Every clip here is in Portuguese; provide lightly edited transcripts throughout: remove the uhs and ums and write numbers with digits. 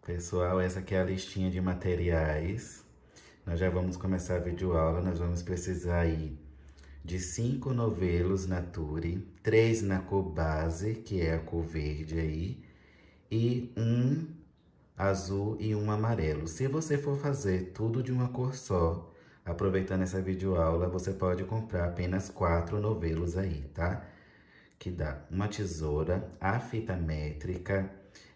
Pessoal, essa aqui é a listinha de materiais. Nós já vamos começar a videoaula. Nós vamos precisar aí de 5 novelos Nature, 3 na cor base, que é a cor verde aí, e um azul e um amarelo. Se você for fazer tudo de uma cor só, aproveitando essa videoaula, você pode comprar apenas 4 novelos aí, tá? Que dá uma tesoura, a fita métrica,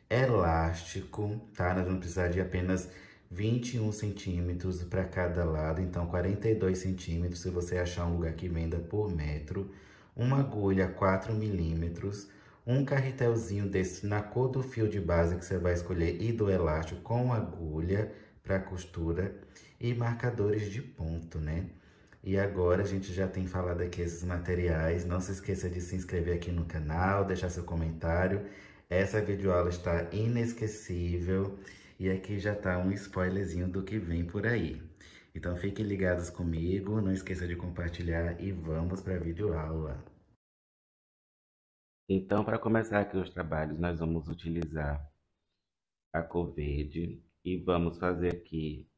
elástico, tá? Nós vamos precisar de apenas 21 centímetros para cada lado, então 42 centímetros se você achar um lugar que venda por metro, uma agulha 4 milímetros, um carretelzinho desse na cor do fio de base que você vai escolher e do elástico com agulha para costura e marcadores de ponto, né? E agora a gente já tem falado aqui esses materiais. Não se esqueça de se inscrever aqui no canal, deixar seu comentário. Essa videoaula está inesquecível e aqui já está um spoilerzinho do que vem por aí. Então fiquem ligados comigo, não esqueça de compartilhar e vamos para a videoaula. Então, para começar aqui os trabalhos, nós vamos utilizar a cor verde e vamos fazer aqui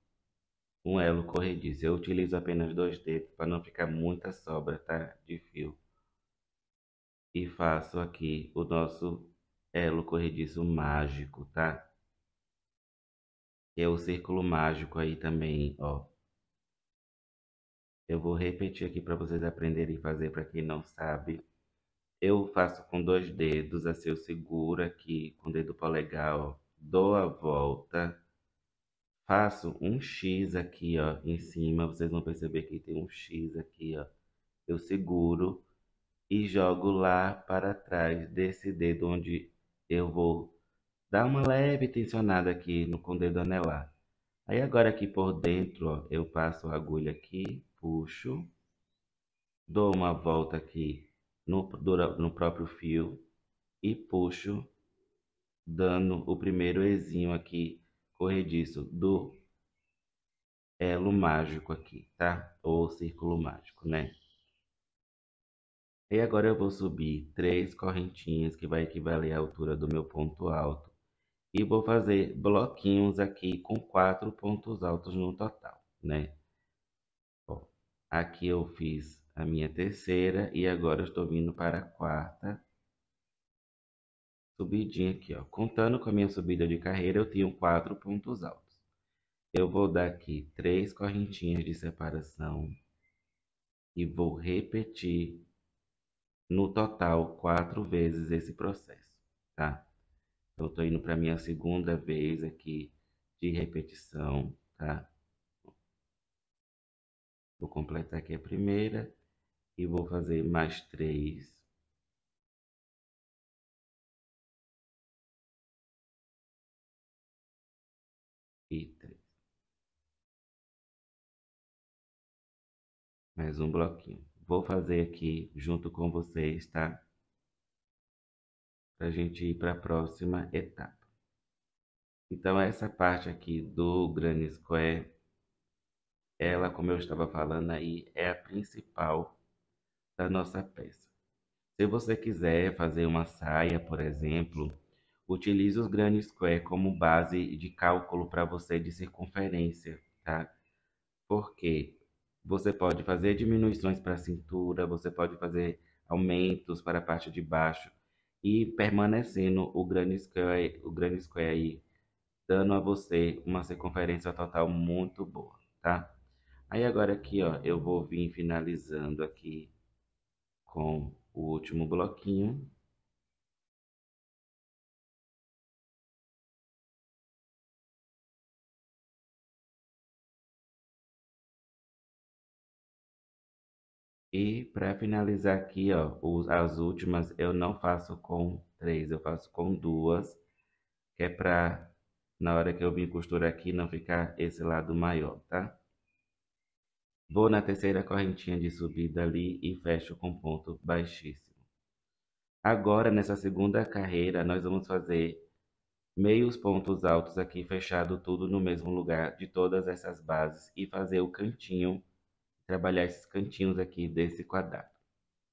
um elo corrediço. Eu utilizo apenas 2 dedos para não ficar muita sobra, tá? De fio. E faço aqui o nosso elo corrediço mágico, tá? Que é o círculo mágico aí também, ó. Eu vou repetir aqui para vocês aprenderem a fazer, para quem não sabe. Eu faço com 2 dedos, assim eu seguro aqui com o dedo polegar, ó. Dou a volta. Faço um X aqui, ó, em cima. Vocês vão perceber que tem um X aqui, ó. Eu seguro e jogo lá para trás desse dedo onde eu vou dar uma leve tensionada aqui com o dedo anelar. Aí agora aqui por dentro, ó, eu passo a agulha aqui, puxo, dou uma volta aqui no próprio fio e puxo, dando o primeiro ezinho aqui corrediço do elo mágico aqui, tá? Ou círculo mágico, né? E agora eu vou subir 3 correntinhas, que vai equivaler à altura do meu ponto alto. E vou fazer bloquinhos aqui com 4 pontos altos no total, né? Ó, aqui eu fiz a minha terceira e agora eu estou vindo para a quarta subidinha aqui, ó. Contando com a minha subida de carreira, eu tenho 4 pontos altos. Eu vou dar aqui 3 correntinhas de separação e vou repetir no total 4 vezes esse processo, tá? Então, eu tô indo para minha segunda vez aqui de repetição, tá? Vou completar aqui a primeira e vou fazer mais 3. E 3. Mais um bloquinho. Vou fazer aqui junto com vocês, tá? Pra gente ir para a próxima etapa. Então, essa parte aqui do Granny Square, ela, como eu estava falando aí, é a principal da nossa peça. Se você quiser fazer uma saia, por exemplo, utilize os Granny Square como base de cálculo para você de circunferência, tá? Porque você pode fazer diminuições para a cintura, você pode fazer aumentos para a parte de baixo e permanecendo o Granny Square aí, dando a você uma circunferência total muito boa, tá? Aí agora aqui, ó, eu vou vir finalizando aqui com o último bloquinho. E para finalizar aqui, ó, as últimas eu não faço com 3, eu faço com 2, que é para na hora que eu vim costurar aqui não ficar esse lado maior, tá? Vou na terceira correntinha de subida ali e fecho com ponto baixíssimo. Agora, nessa segunda carreira, nós vamos fazer meios pontos altos aqui, fechado tudo no mesmo lugar de todas essas bases e fazer o cantinho, trabalhar esses cantinhos aqui desse quadrado,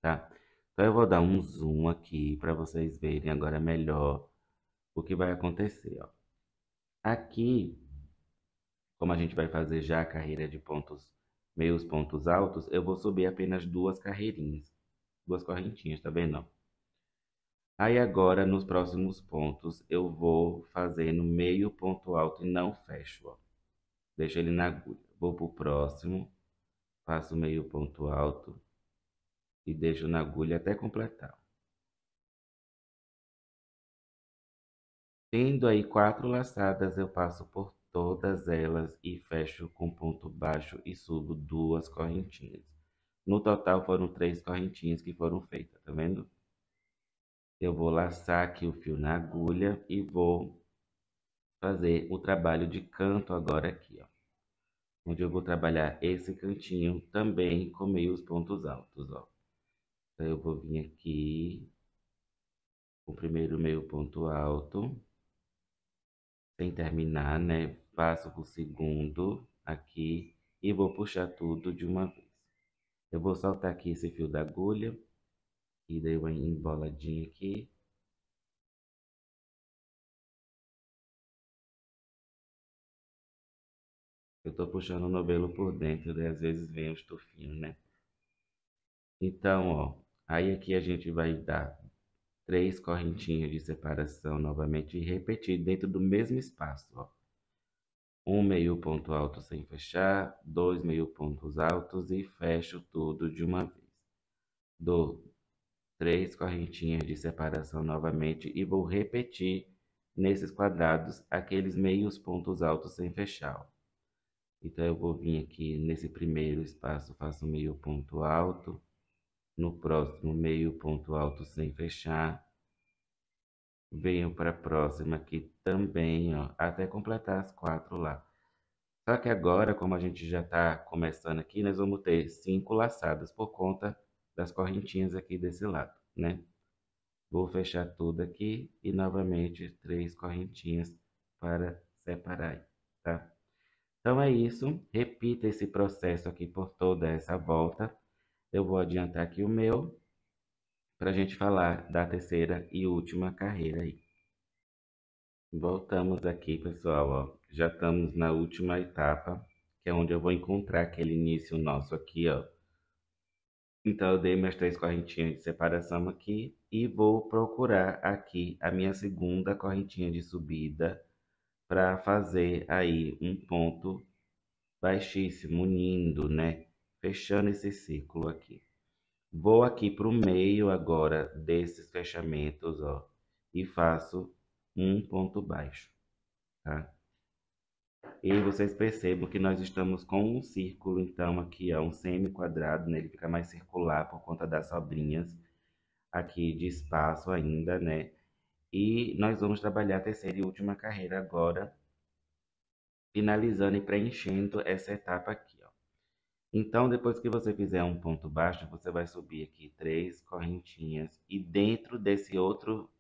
tá? Então eu vou dar um zoom aqui para vocês verem agora melhor o que vai acontecer, ó. Aqui, como a gente vai fazer já a carreira de pontos, meios pontos altos, eu vou subir apenas duas carreirinhas, duas correntinhas, tá vendo? Aí agora, nos próximos pontos, eu vou fazendo meio ponto alto e não fecho, ó. Deixo ele na agulha. Vou pro próximo, faço meio ponto alto e deixo na agulha até completar. Tendo aí 4 laçadas, eu passo por todas elas e fecho com ponto baixo e subo duas correntinhas. No total foram 3 correntinhas que foram feitas, tá vendo? Eu vou laçar aqui o fio na agulha e vou fazer o trabalho de canto agora aqui, ó. Onde eu vou trabalhar esse cantinho também com meios pontos altos, ó. Então eu vou vir aqui com o primeiro meio ponto alto, sem terminar, né? Passo pro segundo aqui e vou puxar tudo de uma vez. Eu vou soltar aqui esse fio da agulha e dei uma emboladinha aqui. Eu tô puxando o novelo por dentro e às vezes vem os tufinhos, né? Então, ó, aí aqui a gente vai dar 3 correntinhas de separação novamente e repetir dentro do mesmo espaço, ó. Um meio ponto alto sem fechar, 2 meio pontos altos e fecho tudo de uma vez. Dou 3 correntinhas de separação novamente e vou repetir nesses quadrados aqueles meios pontos altos sem fechar, ó. Então eu vou vir aqui nesse primeiro espaço, faço meio ponto alto, no próximo meio ponto alto sem fechar, venho para a próxima aqui também, ó, até completar as 4 lá. Só que agora, como a gente já está começando aqui, nós vamos ter 5 laçadas por conta das correntinhas aqui desse lado, né? Vou fechar tudo aqui e novamente 3 correntinhas para separar, tá? Então é isso, repita esse processo aqui por toda essa volta. Eu vou adiantar aqui o meu, para a gente falar da terceira e última carreira aí. Voltamos aqui, pessoal, ó. Já estamos na última etapa, que é onde eu vou encontrar aquele início nosso aqui, ó. Então eu dei minhas 3 correntinhas de separação aqui e vou procurar aqui a minha segunda correntinha de subida para fazer aí um ponto baixíssimo, unindo, né? Fechando esse círculo aqui. Vou aqui para o meio agora desses fechamentos, ó, e faço um ponto baixo, tá? E vocês percebam que nós estamos com um círculo, então aqui é um semi-quadrado, né? Ele fica mais circular por conta das sobrinhas aqui de espaço ainda, né? E nós vamos trabalhar a terceira e última carreira agora, finalizando e preenchendo essa etapa aqui, ó. Então, depois que você fizer um ponto baixo, você vai subir aqui 3 correntinhas e dentro desse outro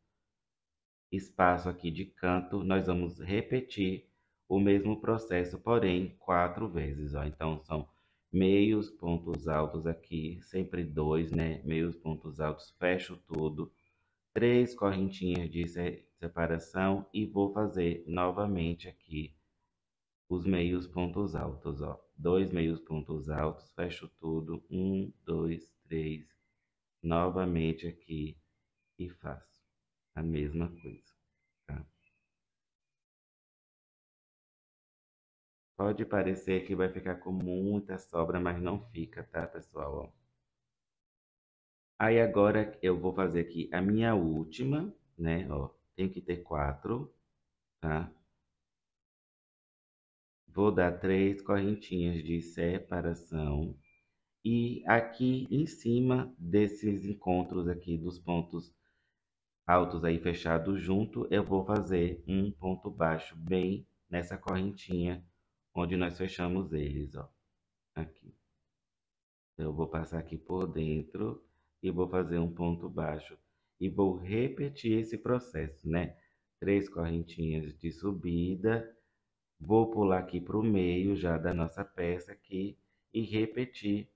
espaço aqui de canto, nós vamos repetir o mesmo processo, porém 4 vezes, ó. Então, são meios pontos altos aqui, sempre 2, né? Meios pontos altos, fecho tudo, 3 correntinhas de separação e vou fazer novamente aqui os meios pontos altos, ó. 2 meios pontos altos, fecho tudo, 1, 2, 3, novamente aqui e faço a mesma coisa, tá? Pode parecer que vai ficar com muita sobra, mas não fica, tá, pessoal? Ó. Aí agora eu vou fazer aqui a minha última, né? Ó, tem que ter 4, tá? Vou dar 3 correntinhas de separação. E aqui em cima desses encontros aqui dos pontos altos aí fechados junto, eu vou fazer um ponto baixo bem nessa correntinha onde nós fechamos eles, ó. Aqui. Eu vou passar aqui por dentro e vou fazer um ponto baixo. E vou repetir esse processo, né? 3 correntinhas de subida. Vou pular aqui para o meio já da nossa peça aqui e repetir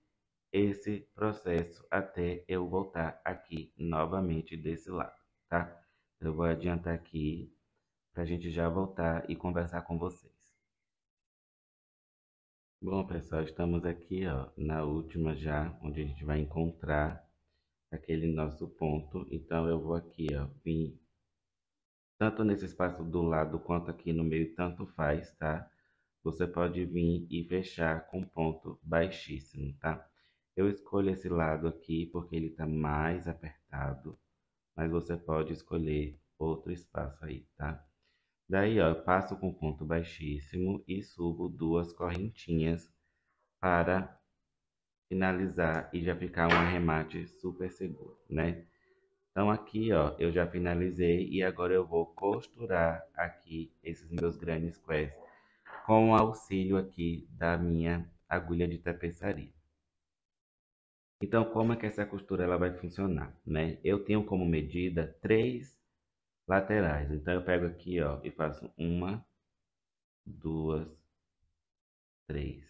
esse processo até eu voltar aqui novamente desse lado, tá? Eu vou adiantar aqui pra gente já voltar e conversar com vocês. Bom, pessoal, estamos aqui, ó, na última já, onde a gente vai encontrar aquele nosso ponto. Então, eu vou aqui, ó, vir tanto nesse espaço do lado quanto aqui no meio, tanto faz, tá? Você pode vir e fechar com ponto baixíssimo, tá? Eu escolho esse lado aqui porque ele tá mais apertado, mas você pode escolher outro espaço aí, tá? Daí, ó, eu passo com ponto baixíssimo e subo duas correntinhas para finalizar e já ficar um arremate super seguro, né? Então aqui, ó, eu já finalizei e agora eu vou costurar aqui esses meus granny squares com o auxílio aqui da minha agulha de tapeçaria. Então, como é que essa costura ela vai funcionar, né? Eu tenho como medida 3 laterais. Então eu pego aqui, ó, e faço 1, 2, 3.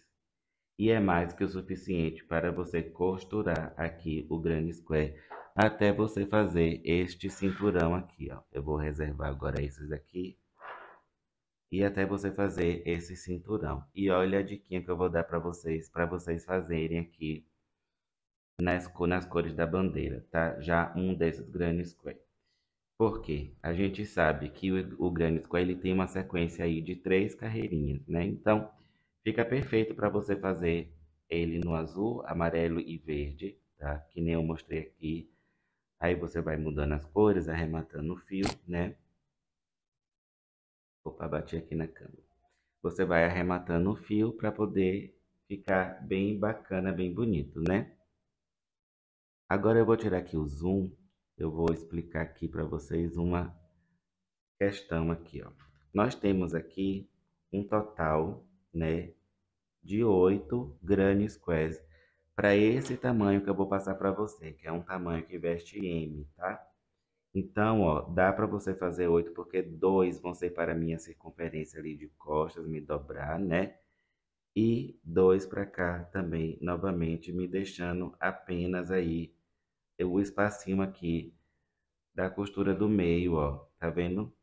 E é mais que o suficiente para você costurar aqui o granny square até você fazer este cinturão aqui, ó. Eu vou reservar agora esses aqui e até você fazer esse cinturão. E olha a diquinha que eu vou dar para vocês fazerem aqui nas cores da bandeira, tá? Já um desses granny square. Por quê? A gente sabe que o granny square ele tem uma sequência aí de 3 carreirinhas, né? Então, fica perfeito para você fazer ele no azul, amarelo e verde, tá? Que nem eu mostrei aqui. Aí você vai mudando as cores, arrematando o fio, né? Opa, bati aqui na câmera. Você vai arrematando o fio para poder ficar bem bacana, bem bonito, né? Agora eu vou tirar aqui o zoom. Eu vou explicar aqui para vocês uma questão aqui, ó. Nós temos aqui um total, né, de 8 granny squares para esse tamanho que eu vou passar para você, que é um tamanho que veste M, tá? Então, ó, dá para você fazer 8 porque 2 vão ser para a minha circunferência ali de costas, me dobrar, né? E 2 para cá também, novamente, me deixando apenas aí o espacinho aqui da costura do meio, ó, tá vendo?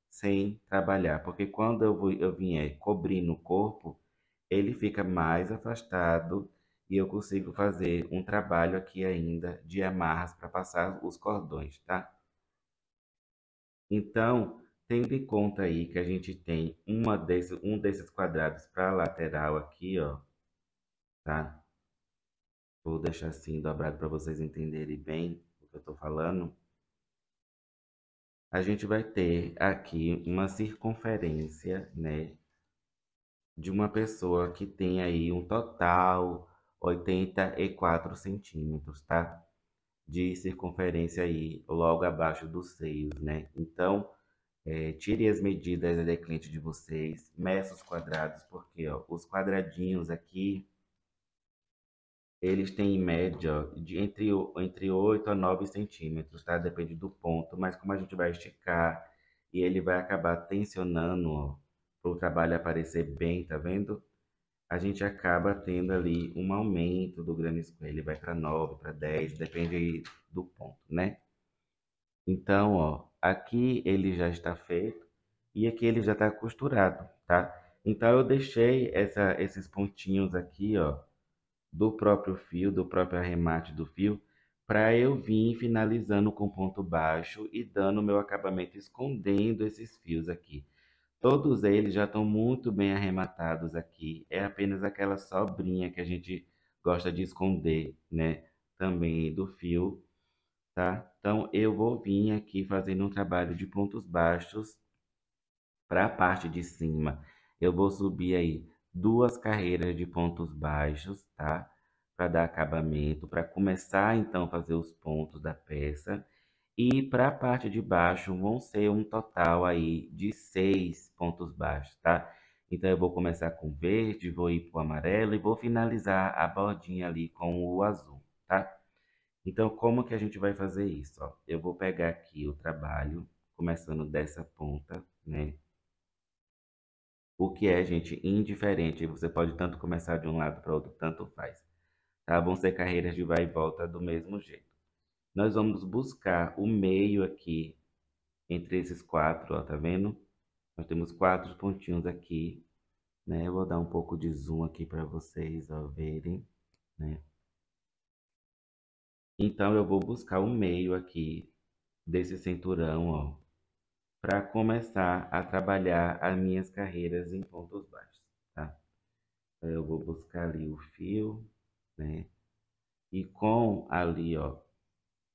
Sem trabalhar, porque quando eu vier cobrindo o corpo, ele fica mais afastado e eu consigo fazer um trabalho aqui ainda de amarras para passar os cordões, tá? Então, tendo em conta aí que a gente tem um desses quadrados para a lateral aqui, ó, tá? Vou deixar assim dobrado para vocês entenderem bem o que eu estou falando. A gente vai ter aqui uma circunferência, né, de uma pessoa que tem aí um total 84 centímetros, tá? De circunferência aí, logo abaixo dos seios, né? Então, tire as medidas da declente de vocês, meça os quadrados, porque ó, os quadradinhos aqui, eles têm em média ó, entre 8 a 9 centímetros, tá? Depende do ponto, mas como a gente vai esticar e ele vai acabar tensionando para o trabalho aparecer bem, tá vendo? A gente acaba tendo ali um aumento do grande square, ele vai para 9, para 10, depende aí do ponto, né? Então, ó, aqui ele já está feito e aqui ele já está costurado, tá? Então eu deixei esses pontinhos aqui, ó, do próprio fio, do próprio arremate do fio, para eu vir finalizando com ponto baixo e dando o meu acabamento escondendo esses fios aqui. Todos eles já estão muito bem arrematados aqui. É apenas aquela sobrinha que a gente gosta de esconder, né? Também do fio, tá? Então eu vou vir aqui fazendo um trabalho de pontos baixos para a parte de cima. Eu vou subir aí 2 carreiras de pontos baixos, tá? Para dar acabamento, para começar então a fazer os pontos da peça. E para a parte de baixo vão ser um total aí de 6 pontos baixos, tá? Então eu vou começar com o verde, vou ir para o amarelo e vou finalizar a bordinha ali com o azul, tá? Então como que a gente vai fazer isso? Ó? Eu vou pegar aqui o trabalho, começando dessa ponta, né? O que é, gente, indiferente. Você pode tanto começar de um lado para outro, tanto faz. Tá? Vão ser carreiras de vai e volta do mesmo jeito. Nós vamos buscar o meio aqui entre esses 4, ó, tá vendo? Nós temos 4 pontinhos aqui, né? Eu vou dar um pouco de zoom aqui para vocês, ó, verem, né? Então, eu vou buscar o meio aqui desse cinturão, ó, para começar a trabalhar as minhas carreiras em pontos baixos, tá? Então, eu vou buscar ali o fio, né? E com ali, ó,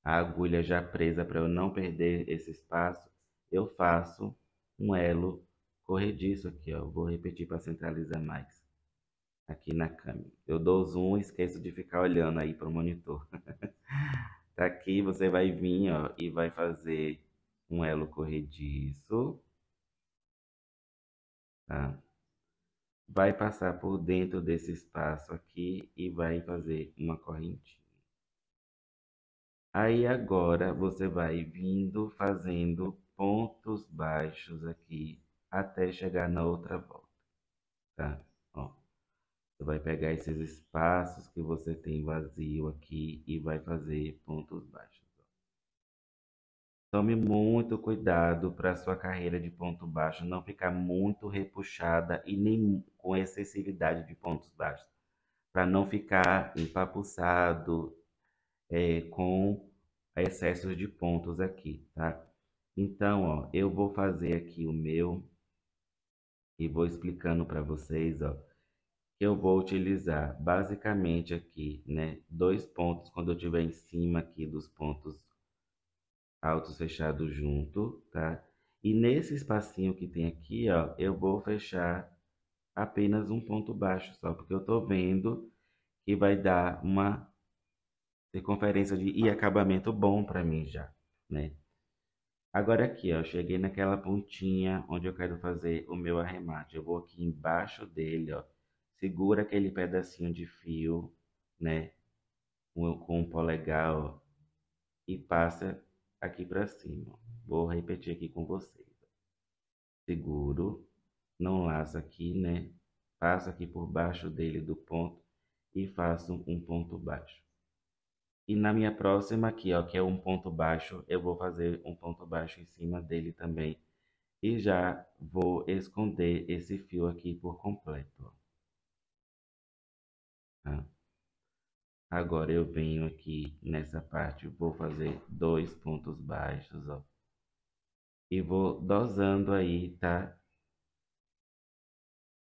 a agulha já presa para eu não perder esse espaço, eu faço um elo corrediço aqui, ó. Vou repetir para centralizar mais aqui na câmera. Eu dou zoom e esqueço de ficar olhando aí para o monitor. Tá aqui, você vai vir, ó, e vai fazer um elo corrediço, tá? Vai passar por dentro desse espaço aqui e vai fazer uma correntinha. Aí agora você vai vindo fazendo pontos baixos aqui até chegar na outra volta, tá? Ó, você vai pegar esses espaços que você tem vazio aqui e vai fazer pontos baixos. Tome muito cuidado para sua carreira de ponto baixo não ficar muito repuxada e nem com excessividade de pontos baixos, para não ficar empapuçado, com excessos de pontos aqui, tá? Então, ó, eu vou fazer aqui o meu e vou explicando para vocês, ó, que eu vou utilizar basicamente aqui, né, 2 pontos quando eu estiver em cima aqui dos pontos altos fechados junto, tá? E nesse espacinho que tem aqui, ó, eu vou fechar apenas um ponto baixo só, porque eu tô vendo que vai dar uma circunferência e acabamento bom para mim já, né? Agora aqui, ó, cheguei naquela pontinha onde eu quero fazer o meu arremate. Eu vou aqui embaixo dele, ó, segura aquele pedacinho de fio, né, com um polegar, ó, e passa aqui para cima. Vou repetir aqui com vocês. Seguro, não laço aqui, né, passo aqui por baixo dele do ponto e faço um ponto baixo. E na minha próxima aqui, ó, que é um ponto baixo, eu vou fazer um ponto baixo em cima dele também. E já vou esconder esse fio aqui por completo, ó, tá? Agora eu venho aqui nessa parte, vou fazer 2 pontos baixos, ó. E vou dosando aí, tá?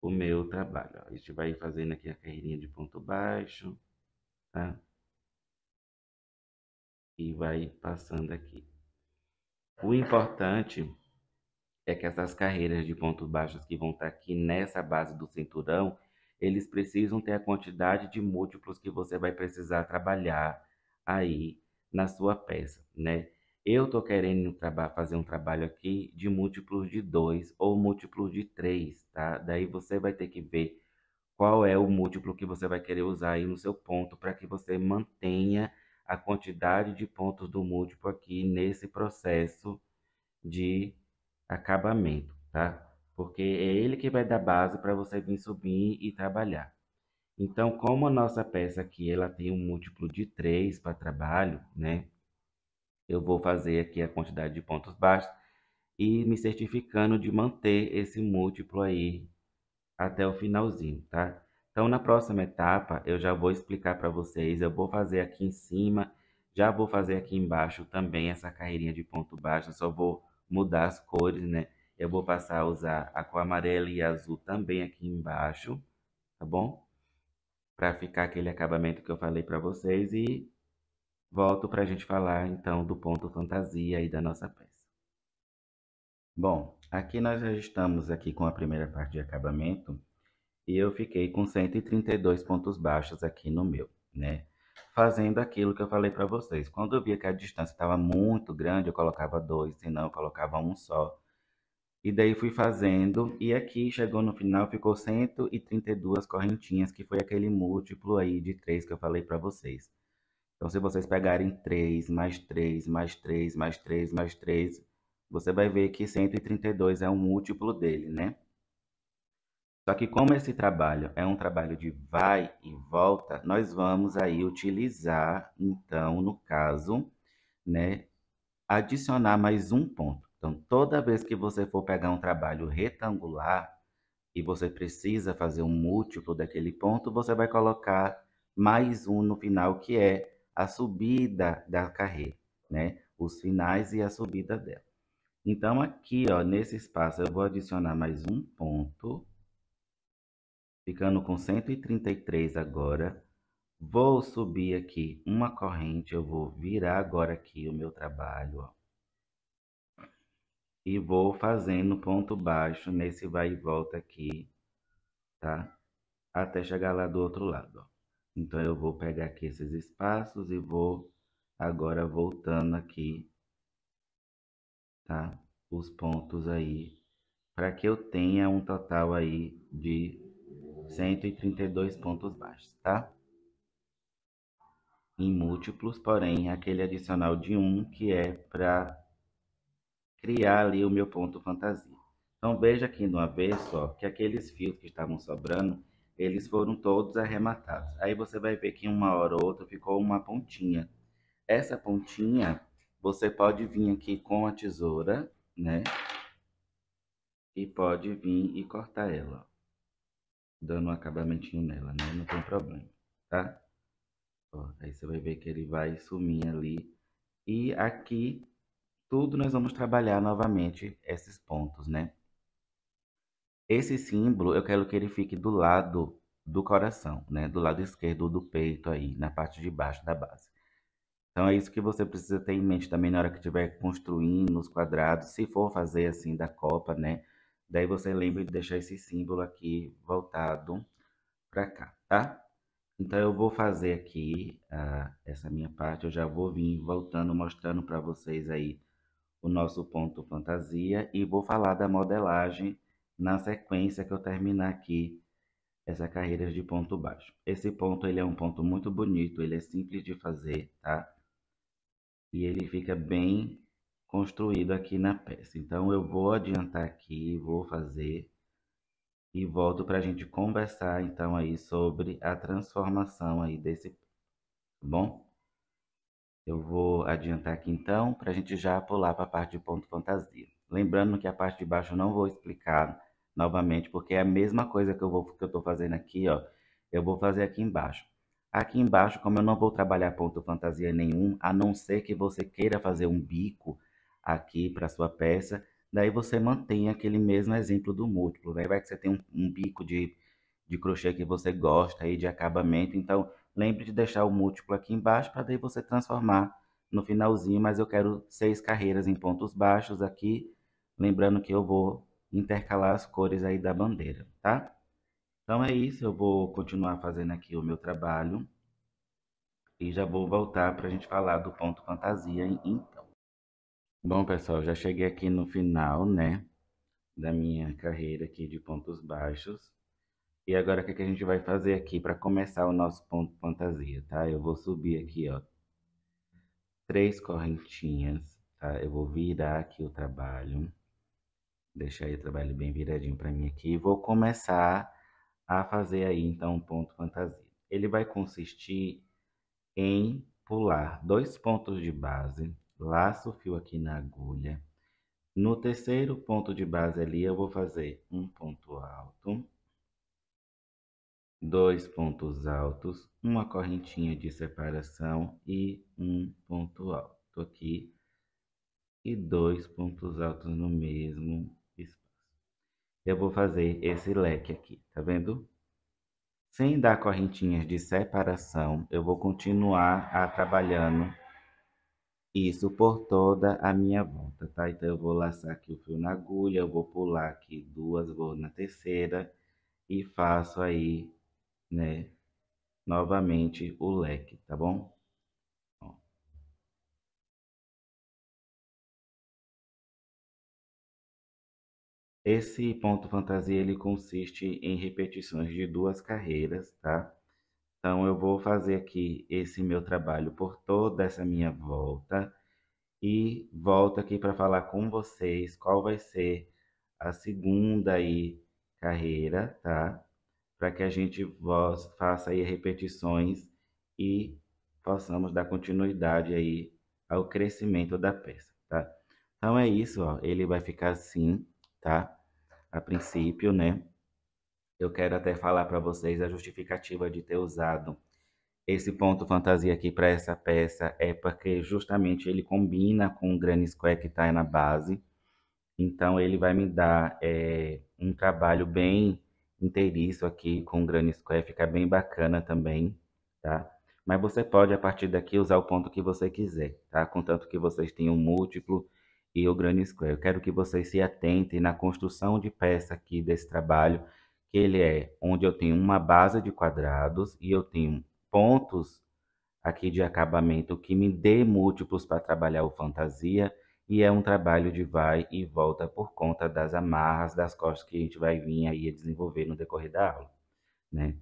O meu trabalho, ó. A gente vai fazendo aqui a carreirinha de ponto baixo, tá? E vai passando aqui. O importante é que essas carreiras de pontos baixos que vão estar aqui nessa base do cinturão, eles precisam ter a quantidade de múltiplos que você vai precisar trabalhar aí na sua peça, né? Eu tô querendo fazer um trabalho aqui de múltiplos de 2 ou múltiplos de 3, tá? Daí você vai ter que ver qual é o múltiplo que você vai querer usar aí no seu ponto para que você mantenha a quantidade de pontos do múltiplo aqui nesse processo de acabamento, tá? Porque é ele que vai dar base para você vir subir e trabalhar. Então, como a nossa peça aqui ela tem um múltiplo de 3 para trabalho, né? Eu vou fazer aqui a quantidade de pontos baixos e me certificando de manter esse múltiplo aí até o finalzinho, tá? Então, na próxima etapa, eu já vou explicar para vocês, eu vou fazer aqui em cima, já vou fazer aqui embaixo também essa carreirinha de ponto baixo, eu só vou mudar as cores, né? Eu vou passar a usar a cor amarela e azul também aqui embaixo, tá bom? Para ficar aquele acabamento que eu falei para vocês e volto para a gente falar então do ponto fantasia aí da nossa peça. Bom, aqui nós já estamos aqui com a primeira parte de acabamento. E eu fiquei com 132 pontos baixos aqui no meu, né? Fazendo aquilo que eu falei para vocês. Quando eu via que a distância estava muito grande, eu colocava 2, senão eu colocava um só. E daí fui fazendo, e aqui chegou no final, ficou 132 correntinhas, que foi aquele múltiplo aí de 3 que eu falei para vocês. Então, se vocês pegarem 3, mais 3, mais 3, mais 3, mais 3, você vai ver que 132 é um múltiplo dele, né? Só que como esse trabalho é um trabalho de vai e volta, nós vamos aí utilizar, então, no caso, né, adicionar mais um ponto, Então, toda vez que você for pegar um trabalho retangular e você precisa fazer um múltiplo daquele ponto, você vai colocar mais um no final, que é a subida da carreira, né? Os finais e a subida dela. Então, aqui, ó, nesse espaço, eu vou adicionar mais um ponto, ficando com 133 agora. Vou subir aqui uma corrente, eu vou virar agora aqui o meu trabalho, ó, e vou fazendo ponto baixo nesse vai e volta aqui, tá? Até chegar lá do outro lado, ó. Então, eu vou pegar aqui esses espaços e vou agora voltando aqui, tá? Os pontos aí, para que eu tenha um total aí de 132 pontos baixos, tá? Em múltiplos, porém, aquele adicional de 1 que é para criar ali o meu ponto fantasia. Então, veja aqui no avesso, ó, que aqueles fios que estavam sobrando, eles foram todos arrematados. Aí você vai ver que uma hora ou outra ficou uma pontinha. Essa pontinha, você pode vir aqui com a tesoura, né? E pode vir e cortar ela, ó, dando um acabamentinho nela, né? Não tem problema, tá? Ó, aí você vai ver que ele vai sumir ali. E aqui, tudo nós vamos trabalhar novamente esses pontos, né? Esse símbolo, eu quero que ele fique do lado do coração, né? Do lado esquerdo do peito aí, na parte de baixo da base. Então, é isso que você precisa ter em mente também na hora que estiver construindo os quadrados. Se for fazer assim da copa, né? Daí você lembra de deixar esse símbolo aqui voltado para cá, tá? Então, eu vou fazer aqui essa minha parte. Eu já vou vir voltando, mostrando para vocês aí o nosso ponto fantasia. E vou falar da modelagem na sequência que eu terminar aqui essa carreira de ponto baixo. Esse ponto, ele é um ponto muito bonito. Ele é simples de fazer, tá? E ele fica bem construído aqui na peça. Então, eu vou adiantar aqui, vou fazer e volto para a gente conversar então aí sobre a transformação aí desse, tá bom? Eu vou adiantar aqui então para a gente já pular para a parte de ponto fantasia. Lembrando que a parte de baixo eu não vou explicar novamente, porque é a mesma coisa que eu estou fazendo aqui, ó. Eu vou fazer aqui embaixo. Aqui embaixo, como eu não vou trabalhar ponto fantasia nenhum, a não ser que você queira fazer um bico aqui para sua peça, daí você mantém aquele mesmo exemplo do múltiplo. Daí vai que você tem um bico de crochê que você gosta aí de acabamento, então lembre de deixar o múltiplo aqui embaixo para daí você transformar no finalzinho, mas eu quero 6 carreiras em pontos baixos aqui, lembrando que eu vou intercalar as cores aí da bandeira, tá? Então é isso, eu vou continuar fazendo aqui o meu trabalho e já vou voltar para a gente falar do ponto fantasia então. Bom, pessoal, já cheguei aqui no final, né, da minha carreira aqui de pontos baixos. E agora o que a gente vai fazer aqui para começar o nosso ponto fantasia, tá? Eu vou subir aqui, ó, 3 correntinhas, tá? Eu vou virar aqui o trabalho, deixar aí o trabalho bem viradinho para mim aqui e vou começar a fazer aí então um ponto fantasia. Ele vai consistir em pular 2 pontos de base, laço o fio aqui na agulha. No terceiro ponto de base ali eu vou fazer um ponto alto, 2 pontos altos, uma correntinha de separação e um ponto alto aqui e 2 pontos altos no mesmo espaço. Eu vou fazer esse leque aqui, tá vendo? Sem dar correntinhas de separação, eu vou continuar trabalhando isso por toda a minha volta, tá? Então, eu vou laçar aqui o fio na agulha, eu vou pular aqui 2, vou na terceira e faço aí, né, novamente o leque, tá bom? Ó. Esse ponto fantasia, ele consiste em repetições de 2 carreiras, tá? Então, eu vou fazer aqui esse meu trabalho por toda essa minha volta e volto aqui para falar com vocês qual vai ser a segunda aí carreira, tá? Para que a gente faça aí repetições e possamos dar continuidade aí ao crescimento da peça, tá? Então é isso, ó. Ele vai ficar assim, tá? A princípio, né? Eu quero até falar para vocês a justificativa de ter usado esse ponto fantasia aqui para essa peça é porque justamente ele combina com o granny square que está aí na base. Então ele vai me dar um trabalho bem inteiriço aqui com o granny square, fica bem bacana também, tá? Mas você pode a partir daqui usar o ponto que você quiser, tá? Contanto que vocês tenham múltiplo e o granny square. Eu quero que vocês se atentem na construção de peça aqui desse trabalho, que ele é onde eu tenho uma base de quadrados e eu tenho pontos aqui de acabamento que me dê múltiplos para trabalhar o fantasia e é um trabalho de vai e volta por conta das amarras das costas que a gente vai vir aí a desenvolver no decorrer da aula, né?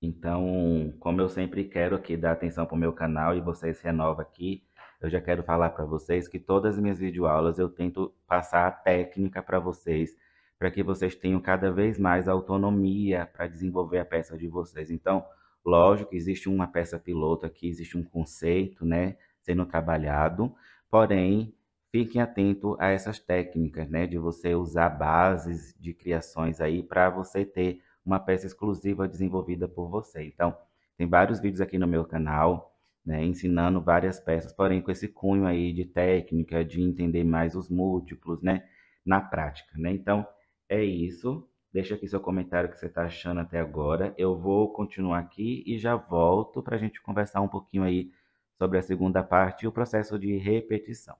Então, como eu sempre quero aqui dar atenção para o meu canal e vocês renovam aqui, eu já quero falar para vocês que todas as minhas videoaulas eu tento passar a técnica para vocês, para que vocês tenham cada vez mais autonomia para desenvolver a peça de vocês. Então, lógico, existe uma peça piloto aqui, existe um conceito, né, sendo trabalhado, porém, fiquem atentos a essas técnicas, né, de você usar bases de criações aí para você ter uma peça exclusiva desenvolvida por você. Então, tem vários vídeos aqui no meu canal, né, ensinando várias peças, porém com esse cunho aí de técnica, de entender mais os múltiplos, né, na prática, né? Então, é isso. Deixa aqui seu comentário que você está achando até agora. Eu vou continuar aqui e já volto para a gente conversar um pouquinho aí sobre a segunda parte e o processo de repetição.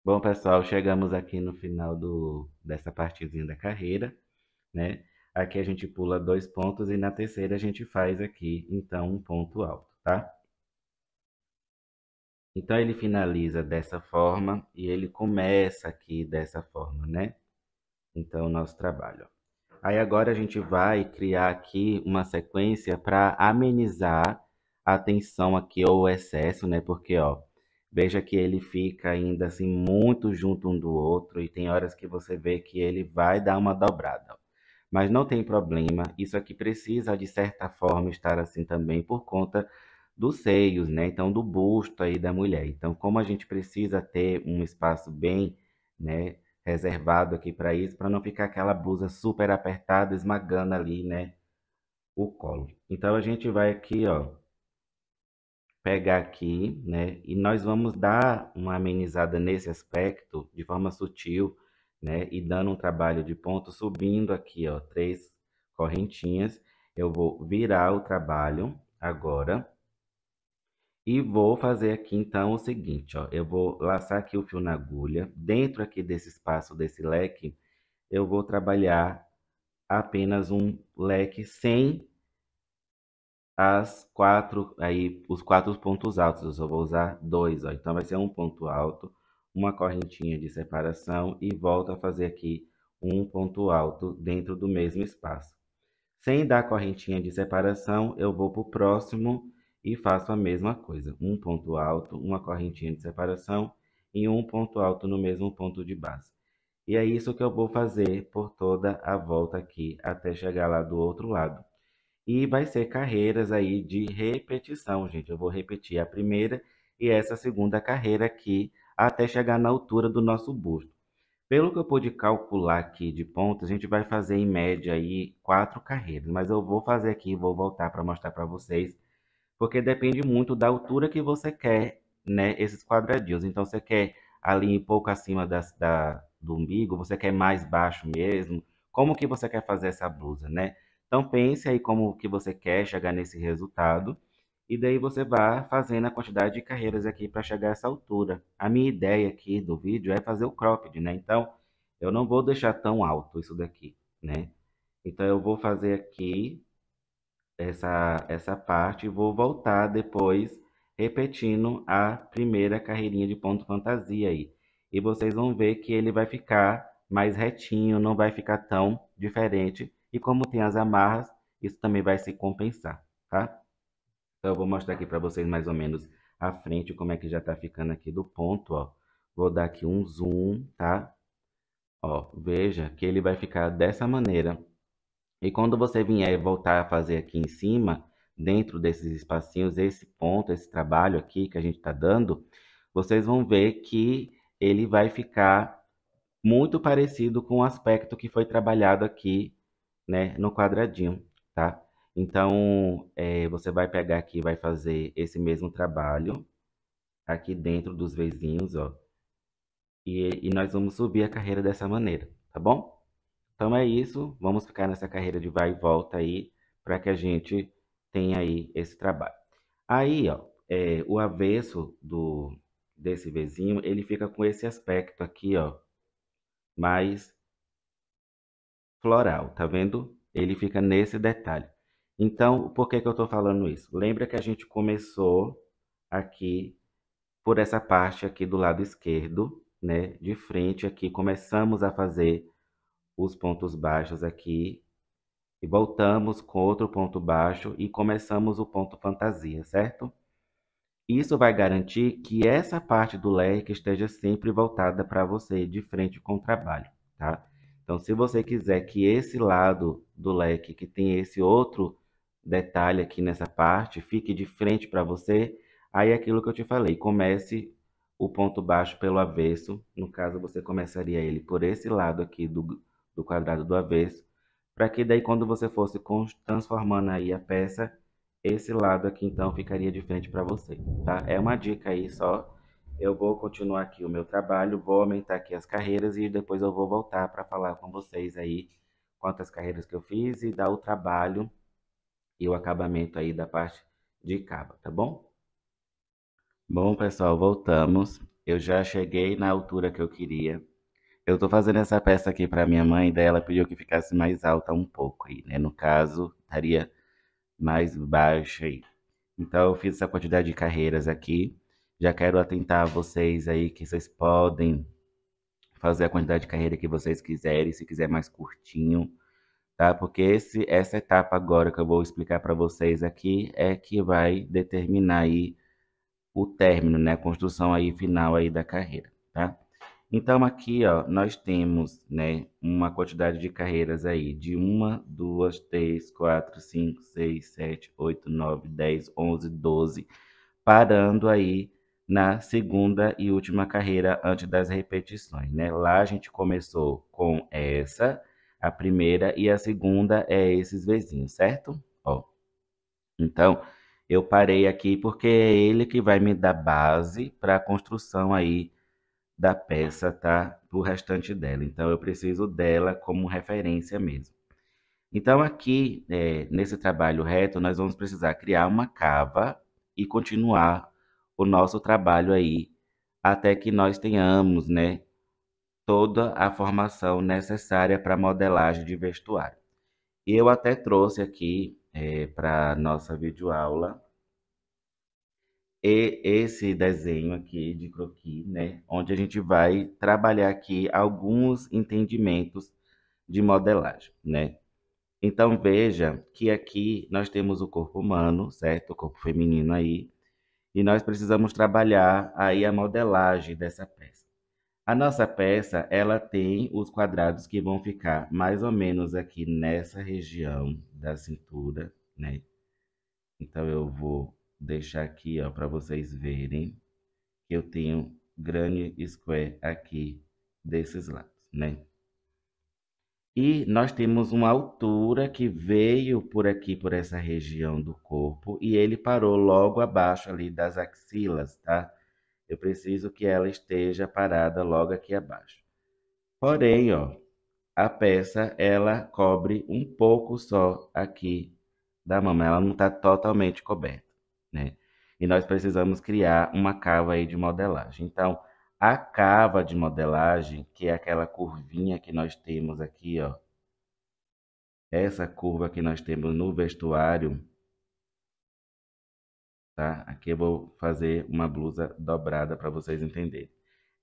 Bom, pessoal, chegamos aqui no final dessa partezinha da carreira, né? Aqui a gente pula 2 pontos e na terceira a gente faz aqui, então, um ponto alto, tá? Então ele finaliza dessa forma e ele começa aqui dessa forma, né? Então, o nosso trabalho. Aí agora a gente vai criar aqui uma sequência para amenizar a tensão aqui ou o excesso, né? Porque, ó, veja que ele fica ainda assim muito junto um do outro e tem horas que você vê que ele vai dar uma dobrada. Mas não tem problema, isso aqui precisa de certa forma estar assim também por conta dos seios, né? Então, do busto aí da mulher. Então, como a gente precisa ter um espaço bem, né, reservado aqui para isso, para não ficar aquela blusa super apertada, esmagando ali, né, o colo. Então, a gente vai aqui, ó, pegar aqui, né, e nós vamos dar uma amenizada nesse aspecto de forma sutil, né, e dando um trabalho de ponto, subindo aqui, ó, 3 correntinhas. Eu vou virar o trabalho agora e vou fazer aqui então o seguinte, ó, eu vou laçar aqui o fio na agulha, dentro aqui desse espaço desse leque, eu vou trabalhar apenas um leque sem os 4 pontos altos, eu só vou usar 2, ó. Então vai ser um ponto alto, uma correntinha de separação e volto a fazer aqui um ponto alto dentro do mesmo espaço. Sem dar correntinha de separação, eu vou para o próximo e faço a mesma coisa. Um ponto alto, uma correntinha de separação e um ponto alto no mesmo ponto de base. E é isso que eu vou fazer por toda a volta aqui, até chegar lá do outro lado. E vai ser carreiras aí de repetição, gente. Eu vou repetir a primeira e essa segunda carreira aqui até chegar na altura do nosso busto. Pelo que eu pude calcular aqui de pontos, a gente vai fazer em média aí 4 carreiras, mas eu vou fazer aqui e vou voltar para mostrar para vocês, porque depende muito da altura que você quer, né, esses quadradinhos. Então, você quer ali um pouco acima do umbigo, você quer mais baixo mesmo, como que você quer fazer essa blusa, né? Então, pense aí como que você quer chegar nesse resultado, e daí você vai fazendo a quantidade de carreiras aqui para chegar a essa altura. A minha ideia aqui do vídeo é fazer o cropped, né? Então, eu não vou deixar tão alto isso daqui, né? Então, eu vou fazer aqui essa parte e vou voltar depois repetindo a primeira carreirinha de ponto fantasia aí. E vocês vão ver que ele vai ficar mais retinho, não vai ficar tão diferente. E como tem as amarras, isso também vai se compensar, tá? Então eu vou mostrar aqui para vocês mais ou menos a frente, como é que já tá ficando aqui do ponto, ó. Vou dar aqui um zoom, tá? Ó, veja que ele vai ficar dessa maneira. E quando você vier voltar a fazer aqui em cima, dentro desses espacinhos, esse ponto, esse trabalho aqui que a gente está dando, vocês vão ver que ele vai ficar muito parecido com o aspecto que foi trabalhado aqui, né, no quadradinho, tá? Então, você vai pegar aqui, vai fazer esse mesmo trabalho aqui dentro dos vezinhos, ó. E nós vamos subir a carreira dessa maneira, tá bom? Então é isso, vamos ficar nessa carreira de vai e volta aí, para que a gente tenha aí esse trabalho. Aí, ó, o avesso desse vezinho, ele fica com esse aspecto aqui, ó, mais floral, tá vendo? Ele fica nesse detalhe. Então, por que que eu tô falando isso? Lembra que a gente começou aqui por essa parte aqui do lado esquerdo, né? De frente aqui, começamos a fazer os pontos baixos aqui e voltamos com outro ponto baixo e começamos o ponto fantasia, certo? Isso vai garantir que essa parte do leque esteja sempre voltada para você, de frente com o trabalho, tá? Então, se você quiser que esse lado do leque, que tem esse outro detalhe aqui nessa parte, fique de frente para você, aí é aquilo que eu te falei, comece o ponto baixo pelo avesso. No caso, você começaria ele por esse lado aqui do quadrado do avesso, para que daí quando você fosse transformando aí a peça, esse lado aqui então ficaria de frente para você, tá? É uma dica aí só. Eu vou continuar aqui o meu trabalho, vou aumentar aqui as carreiras e depois eu vou voltar para falar com vocês aí quantas carreiras que eu fiz e dar o trabalho e o acabamento aí da parte de cava, tá bom? Bom, pessoal, voltamos. Eu já cheguei na altura que eu queria. Eu tô fazendo essa peça aqui para minha mãe, daí ela pediu que ficasse mais alta um pouco aí, né? No caso, estaria mais baixa aí. Então, eu fiz essa quantidade de carreiras aqui. Já quero atentar a vocês aí que vocês podem fazer a quantidade de carreira que vocês quiserem, se quiser mais curtinho, tá? Porque essa etapa agora que eu vou explicar para vocês aqui é que vai determinar aí o término, né? A construção aí final aí da carreira, tá? Então aqui, ó, nós temos, né, uma quantidade de carreiras aí de 1, 2, 3, 4, 5, 6, 7, 8, 9, 10, 11, 12, parando aí na segunda e última carreira antes das repetições, né? Lá a gente começou com essa, a primeira, e a segunda é esses vezinhos, certo? Ó, então eu parei aqui porque é ele que vai me dar base para a construção aí da peça, tá? O restante dela. Então, eu preciso dela como referência mesmo. Então, aqui, nesse trabalho reto, nós vamos precisar criar uma cava e continuar o nosso trabalho aí até que nós tenhamos, né, toda a formação necessária para modelagem de vestuário. E eu até trouxe aqui para nossa videoaula e esse desenho aqui de croquis, né, onde a gente vai trabalhar aqui alguns entendimentos de modelagem, né? Então veja que aqui nós temos o corpo humano, certo? O corpo feminino aí, e nós precisamos trabalhar aí a modelagem dessa peça. A nossa peça, ela tem os quadrados que vão ficar mais ou menos aqui nessa região da cintura, né? Então eu vou deixar aqui, ó, para vocês verem que eu tenho granny square aqui desses lados, né? E nós temos uma altura que veio por aqui, por essa região do corpo, e ele parou logo abaixo ali das axilas, tá? Eu preciso que ela esteja parada logo aqui abaixo. Porém, ó, a peça, ela cobre um pouco só aqui da mama, ela não está totalmente coberta, né? E nós precisamos criar uma cava aí de modelagem. Então, a cava de modelagem, que é aquela curvinha que nós temos aqui, ó, essa curva que nós temos no vestuário, tá? Aqui eu vou fazer uma blusa dobrada para vocês entenderem.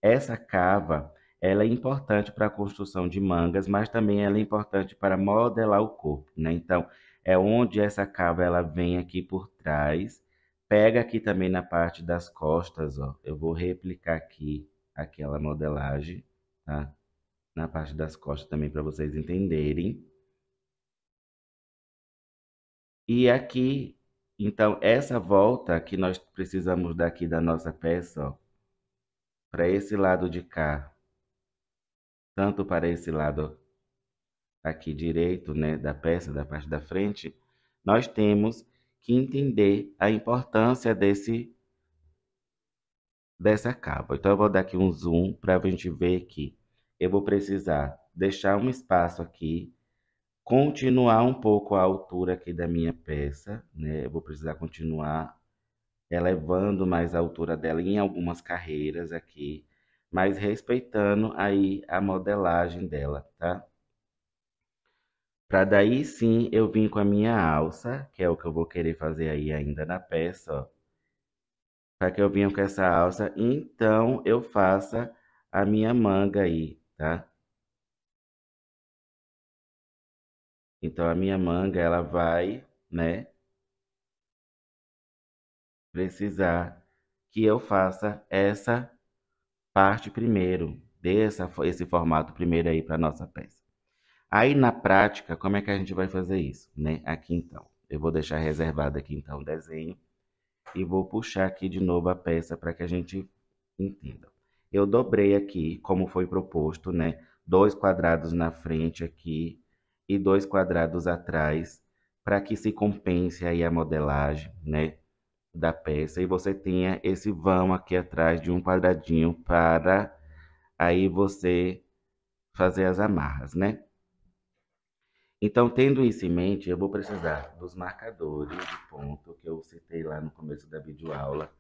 Essa cava, ela é importante para a construção de mangas, mas também ela é importante para modelar o corpo, né? Então, é onde essa cava ela vem aqui por trás, pega aqui também na parte das costas, ó. Eu vou replicar aqui aquela modelagem, tá? Na parte das costas também para vocês entenderem. E aqui, então, essa volta que nós precisamos daqui da nossa peça, ó, para esse lado de cá, tanto para esse lado aqui direito, né, da peça, da parte da frente, nós temos que entender a importância dessa cava. Então, eu vou dar aqui um zoom para a gente ver que eu vou precisar deixar um espaço aqui, continuar um pouco a altura aqui da minha peça, né? Eu vou precisar continuar elevando mais a altura dela em algumas carreiras aqui, mas respeitando aí a modelagem dela, tá? Para daí sim eu vim com a minha alça, que é o que eu vou querer fazer aí ainda na peça, ó. Para que eu venha com essa alça, então eu faça a minha manga aí, tá? Então a minha manga, ela vai, né, precisar que eu faça essa parte primeiro, esse formato primeiro aí para nossa peça. Aí na prática, como é que a gente vai fazer isso, né? Aqui então, eu vou deixar reservado aqui então o desenho e vou puxar aqui de novo a peça para que a gente entenda. Eu dobrei aqui, como foi proposto, né? 2 quadrados na frente aqui e 2 quadrados atrás, para que se compense aí a modelagem, né, da peça. E você tenha esse vão aqui atrás de um quadradinho para aí você fazer as amarras, né? Então, tendo isso em mente, eu vou precisar dos marcadores de ponto que eu citei lá no começo da videoaula,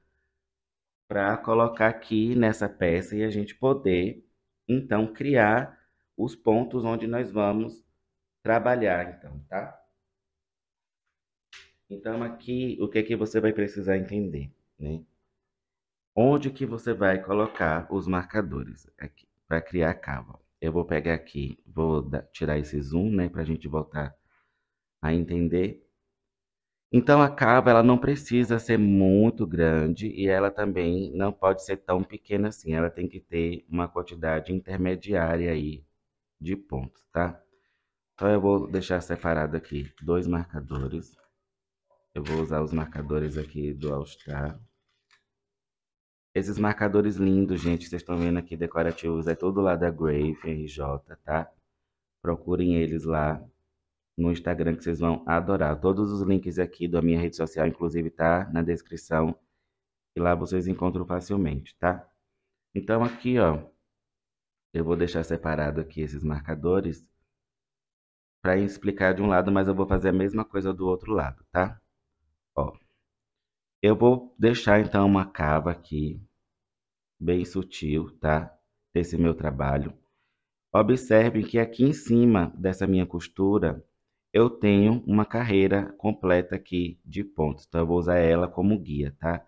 para colocar aqui nessa peça e a gente poder, então, criar os pontos onde nós vamos trabalhar, então, tá? Então, aqui, o que é que você vai precisar entender, né? Onde que você vai colocar os marcadores aqui para criar a cava? Eu vou pegar aqui, tirar esse zoom, né, para a gente voltar a entender. Então a cava ela não precisa ser muito grande e ela também não pode ser tão pequena assim. Ela tem que ter uma quantidade intermediária aí de pontos, tá? Então eu vou deixar separado aqui 2 marcadores. Eu vou usar os marcadores aqui do All Star. Esses marcadores lindos, gente, vocês estão vendo aqui decorativos, é todo lá da Grave RJ, tá? Procurem eles lá no Instagram que vocês vão adorar. Todos os links aqui da minha rede social, inclusive, tá na descrição. E lá vocês encontram facilmente, tá? Então aqui, ó, eu vou deixar separado aqui esses marcadores para explicar de um lado, mas eu vou fazer a mesma coisa do outro lado, tá? Ó, eu vou deixar então uma cava aqui, bem sutil, tá? Desse meu trabalho. Observem que aqui em cima dessa minha costura, eu tenho uma carreira completa aqui de pontos. Então eu vou usar ela como guia, tá?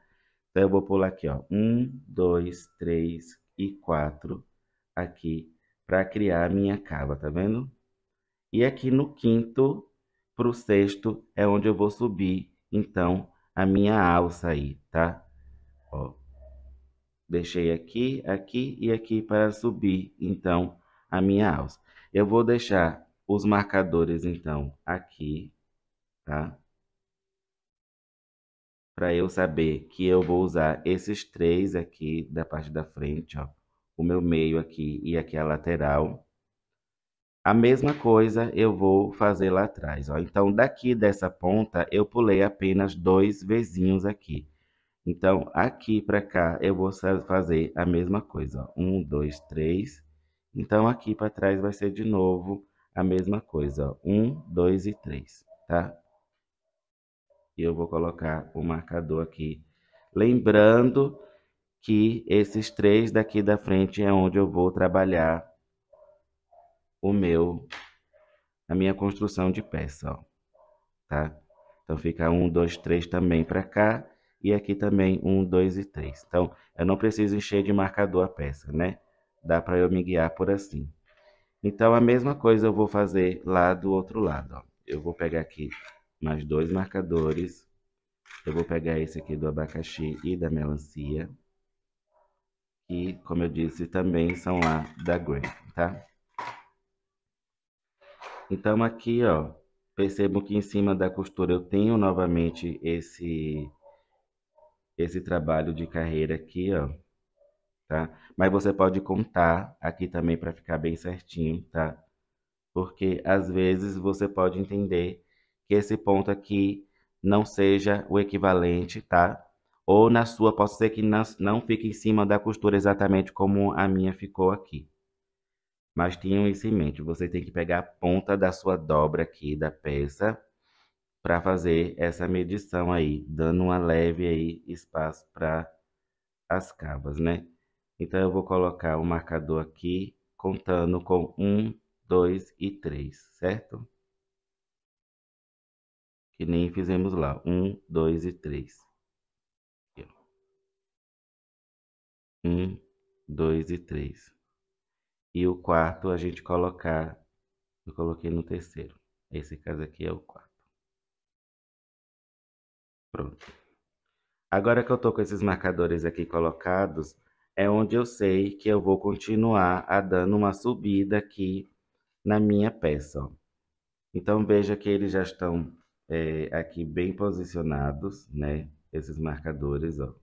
Então eu vou pular aqui, ó, 1, 2, 3 e 4 aqui para criar a minha cava, tá vendo? E aqui no quinto para o sexto é onde eu vou subir, então, a minha alça aí, tá? Ó, deixei aqui, aqui e aqui para subir, então, a minha alça. Eu vou deixar os marcadores, então, aqui, tá? Para eu saber que eu vou usar esses 3 aqui da parte da frente, ó. O meu meio aqui e aqui a lateral. A mesma coisa eu vou fazer lá atrás, ó. Então, daqui dessa ponta, eu pulei apenas 2 vezinhos aqui. Então, aqui para cá, eu vou fazer a mesma coisa, ó. 1, 2, 3. Então, aqui para trás vai ser de novo a mesma coisa, ó. 1, 2 e 3, tá? E eu vou colocar o marcador aqui. Lembrando que esses 3 daqui da frente é onde eu vou trabalhar a minha construção de peça, ó, tá? Então fica 1, 2, 3 também para cá e aqui também 1, 2 e 3. Então eu não preciso encher de marcador a peça, né? Dá para eu me guiar por assim. Então a mesma coisa eu vou fazer lá do outro lado, ó. Eu vou pegar aqui mais 2 marcadores. Eu vou pegar esse aqui do abacaxi e da melancia. E, como eu disse, também são lá da Grave, tá? Então aqui, ó, percebo que em cima da costura eu tenho novamente esse trabalho de carreira aqui, ó. tá? Mas você pode contar aqui também para ficar bem certinho, tá? Porque às vezes você pode entender que esse ponto aqui não seja o equivalente, tá? Ou na sua, pode ser que não fique em cima da costura exatamente como a minha ficou aqui. Mas tenham isso em mente, você tem que pegar a ponta da sua dobra aqui da peça para fazer essa medição aí, dando uma leve aí espaço para as cavas, né? Então eu vou colocar o marcador aqui, contando com 1, 2 e 3, certo? Que nem fizemos lá, 1, 2 e 3. Aqui, ó. 1, 2 e 3. E o quarto a gente colocar, eu coloquei no terceiro. Esse caso aqui é o quarto. Pronto. Agora que eu tô com esses marcadores aqui colocados, é onde eu sei que eu vou continuar a dando uma subida aqui na minha peça, ó. Então veja que eles já estão aqui bem posicionados, né? Esses marcadores, ó.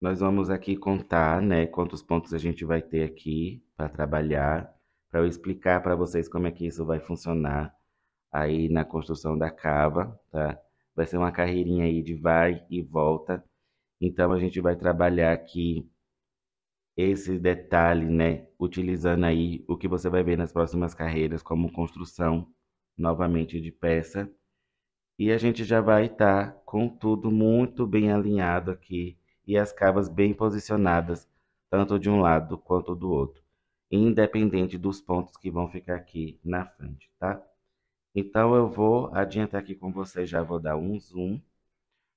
Nós vamos aqui contar, né, quantos pontos a gente vai ter aqui para trabalhar, para eu explicar para vocês como é que isso vai funcionar aí na construção da cava, tá? Vai ser uma carreirinha aí de vai e volta. Então a gente vai trabalhar aqui esse detalhe, né, utilizando aí o que você vai ver nas próximas carreiras como construção novamente de peça. E a gente já vai estar com tudo muito bem alinhado aqui e as cavas bem posicionadas, tanto de um lado quanto do outro, independente dos pontos que vão ficar aqui na frente, tá? Então eu vou adiantar aqui com vocês, já vou dar um zoom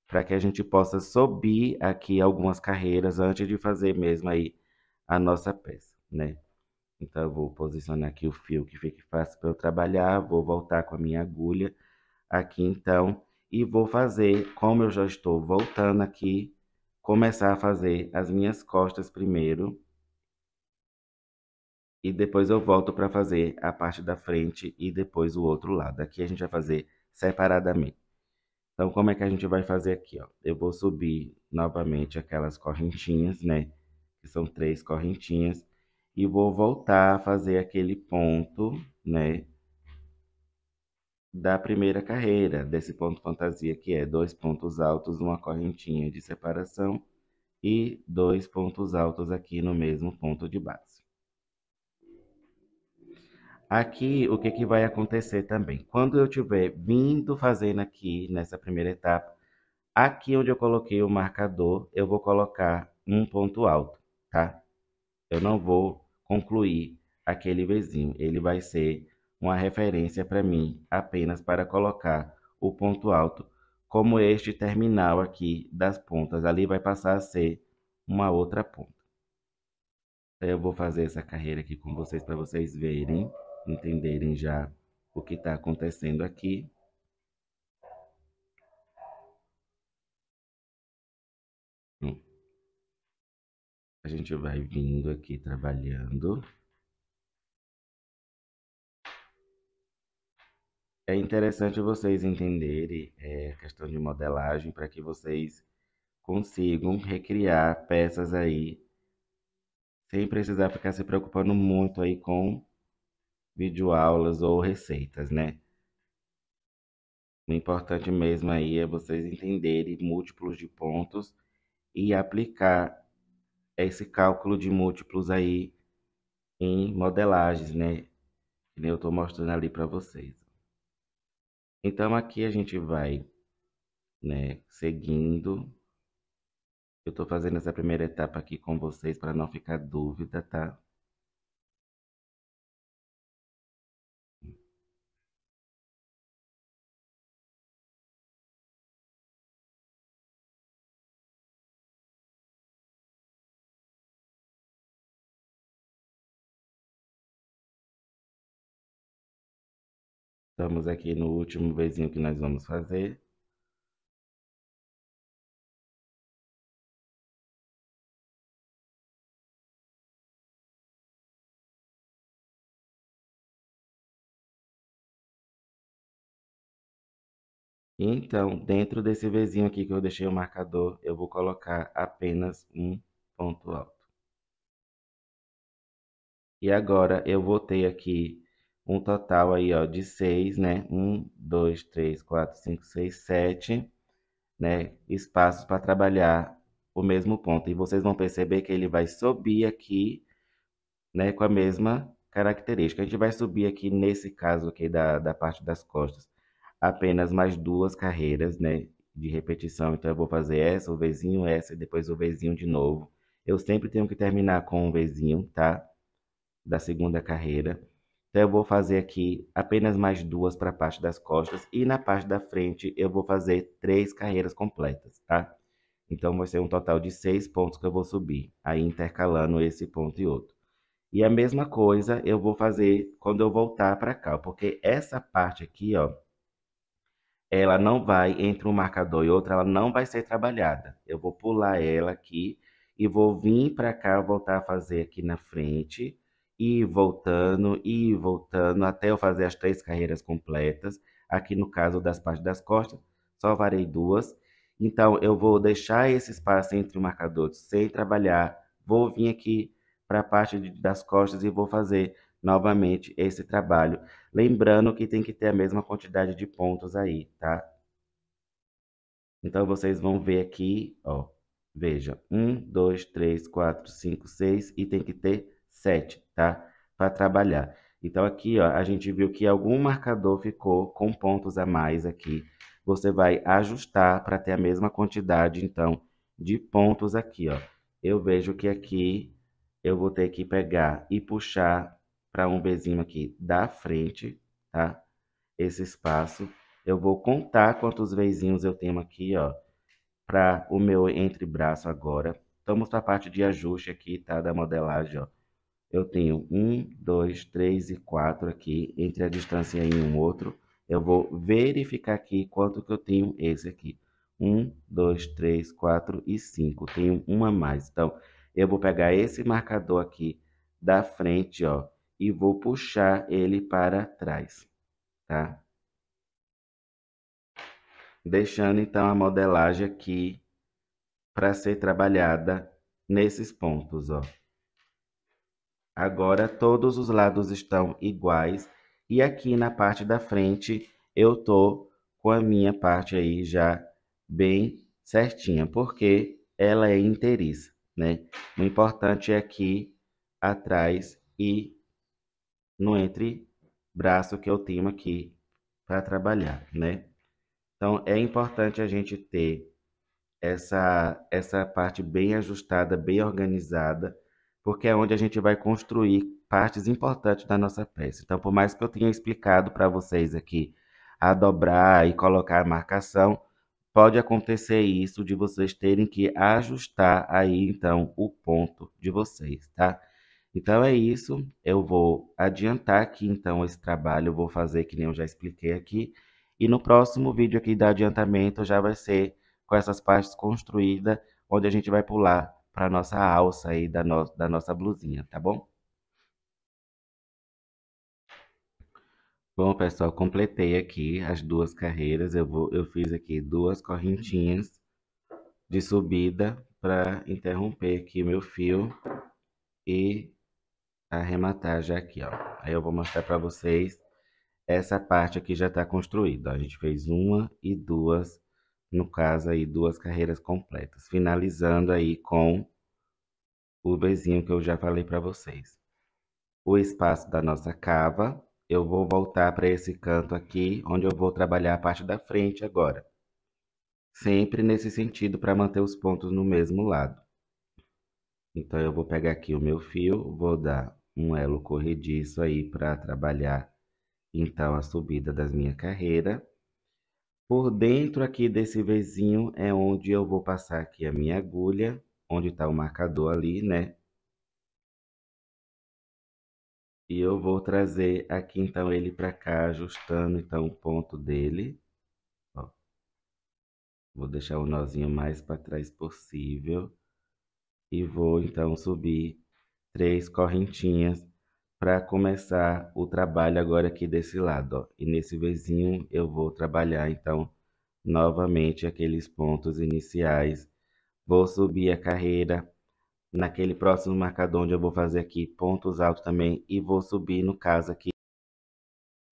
para que a gente possa subir aqui algumas carreiras antes de fazer mesmo aí a nossa peça, né? Então eu vou posicionar aqui o fio que fique fácil para eu trabalhar, vou voltar com a minha agulha aqui então, e vou fazer, como eu já estou voltando aqui, começar a fazer as minhas costas primeiro, e depois eu volto para fazer a parte da frente e depois o outro lado. Aqui a gente vai fazer separadamente. Então, como é que a gente vai fazer aqui, ó? Eu vou subir novamente aquelas correntinhas, né? Que são 3 correntinhas, e vou voltar a fazer aquele ponto, né? Da primeira carreira, desse ponto fantasia, que é 2 pontos altos, uma correntinha de separação e 2 pontos altos aqui no mesmo ponto de base. Aqui, o que que vai acontecer também? Quando eu estiver vindo fazendo aqui, nessa primeira etapa, aqui onde eu coloquei o marcador, eu vou colocar um ponto alto, tá? Eu não vou concluir aquele vizinho. Ele vai ser uma referência para mim, apenas para colocar o ponto alto, como este terminal aqui das pontas. Ali vai passar a ser uma outra ponta. Eu vou fazer essa carreira aqui com vocês para vocês verem, entenderem já o que está acontecendo aqui. A gente vai vindo aqui trabalhando. É interessante vocês entenderem a questão de modelagem para que vocês consigam recriar peças aí sem precisar ficar se preocupando muito aí com videoaulas ou receitas, né? O importante mesmo aí é vocês entenderem múltiplos de pontos e aplicar esse cálculo de múltiplos aí em modelagens, né? Que nem eu estou mostrando ali para vocês. Então aqui a gente vai, né, seguindo. Eu estou fazendo essa primeira etapa aqui com vocês para não ficar dúvida, tá? Estamos aqui no último vezinho que nós vamos fazer. Então, dentro desse Vzinho aqui que eu deixei o marcador, eu vou colocar apenas um ponto alto. E agora eu vou ter aqui um total aí, ó, de 6, né? 1, 2, 3, 4, 5, 6, 7, né? Espaços para trabalhar o mesmo ponto. E vocês vão perceber que ele vai subir aqui, né? Com a mesma característica. A gente vai subir aqui, nesse caso aqui da parte das costas, apenas mais duas carreiras, né? De repetição. Então, eu vou fazer essa, o Vzinho, essa e depois o Vzinho de novo. Eu sempre tenho que terminar com um Vzinho, tá? Da segunda carreira. Então, eu vou fazer aqui apenas mais duas para a parte das costas e na parte da frente eu vou fazer 3 carreiras completas, tá? Então, vai ser um total de 6 pontos que eu vou subir, aí intercalando esse ponto e outro. E a mesma coisa eu vou fazer quando eu voltar para cá, porque essa parte aqui, ó, ela não vai, entre um marcador e outro, ela não vai ser trabalhada. Eu vou pular ela aqui e vou vir para cá, voltar a fazer aqui na frente, e voltando, até eu fazer as 3 carreiras completas. Aqui no caso das partes das costas, só varei 2. Então, eu vou deixar esse espaço entre o marcador sem trabalhar, vou vir aqui para a parte das costas e vou fazer novamente esse trabalho. Lembrando que tem que ter a mesma quantidade de pontos aí, tá? Então, vocês vão ver aqui, ó. Veja, 1, 2, 3, 4, 5, 6 e tem que ter 7, tá? Para trabalhar. Então, aqui, ó, a gente viu que algum marcador ficou com pontos a mais aqui. Você vai ajustar para ter a mesma quantidade, então, de pontos aqui, ó. Eu vejo que aqui eu vou ter que pegar e puxar para um Vzinho aqui da frente, tá? Esse espaço. Eu vou contar quantos Vzinhos eu tenho aqui, ó, para o meu entrebraço agora. Vamos para a parte de ajuste aqui, tá? Da modelagem, ó. Eu tenho 1, 2, 3 e 4 aqui, entre a distância em um outro. Eu vou verificar aqui quanto que eu tenho esse aqui. 1, 2, 3, 4 e 5. Tenho um a mais. Então, eu vou pegar esse marcador aqui da frente, ó, e vou puxar ele para trás, tá? Deixando então a modelagem aqui para ser trabalhada nesses pontos, ó. Agora todos os lados estão iguais e aqui na parte da frente eu tô com a minha parte aí já bem certinha, porque ela é inteiriça, né? O importante é aqui atrás e no braço que eu tenho aqui para trabalhar, né? Então é importante a gente ter essa parte bem ajustada, bem organizada, porque é onde a gente vai construir partes importantes da nossa peça. Então, por mais que eu tenha explicado para vocês aqui a dobrar e colocar a marcação, pode acontecer isso de vocês terem que ajustar aí então o ponto de vocês, tá? Então é isso, eu vou adiantar aqui então esse trabalho, eu vou fazer que nem eu já expliquei aqui, e no próximo vídeo aqui da adiantamento já vai ser com essas partes construídas, onde a gente vai pular para a nossa alça aí da nossa blusinha, tá bom? Bom, pessoal, completei aqui as 2 carreiras, eu fiz aqui 2 correntinhas de subida para interromper aqui meu fio e arrematar já aqui, ó. Aí eu vou mostrar para vocês. Essa parte aqui já está construída. A gente fez 1 e 2, no caso aí 2 carreiras completas, finalizando aí com o bezinho que eu já falei para vocês. O espaço da nossa cava, eu vou voltar para esse canto aqui, onde eu vou trabalhar a parte da frente agora. Sempre nesse sentido para manter os pontos no mesmo lado. Então eu vou pegar aqui o meu fio, vou dar um elo corrediço aí para trabalhar então a subida das minha carreira. Por dentro aqui desse Vzinho é onde eu vou passar aqui a minha agulha, onde está o marcador ali, né? E eu vou trazer aqui então ele para cá, ajustando então o ponto dele. Ó, vou deixar o nozinho mais para trás possível. E vou então subir 3 correntinhas para começar o trabalho agora aqui desse lado, ó. E nesse Vzinho eu vou trabalhar então novamente aqueles pontos iniciais. Vou subir a carreira naquele próximo marcador onde eu vou fazer aqui pontos altos também e vou subir no caso aqui.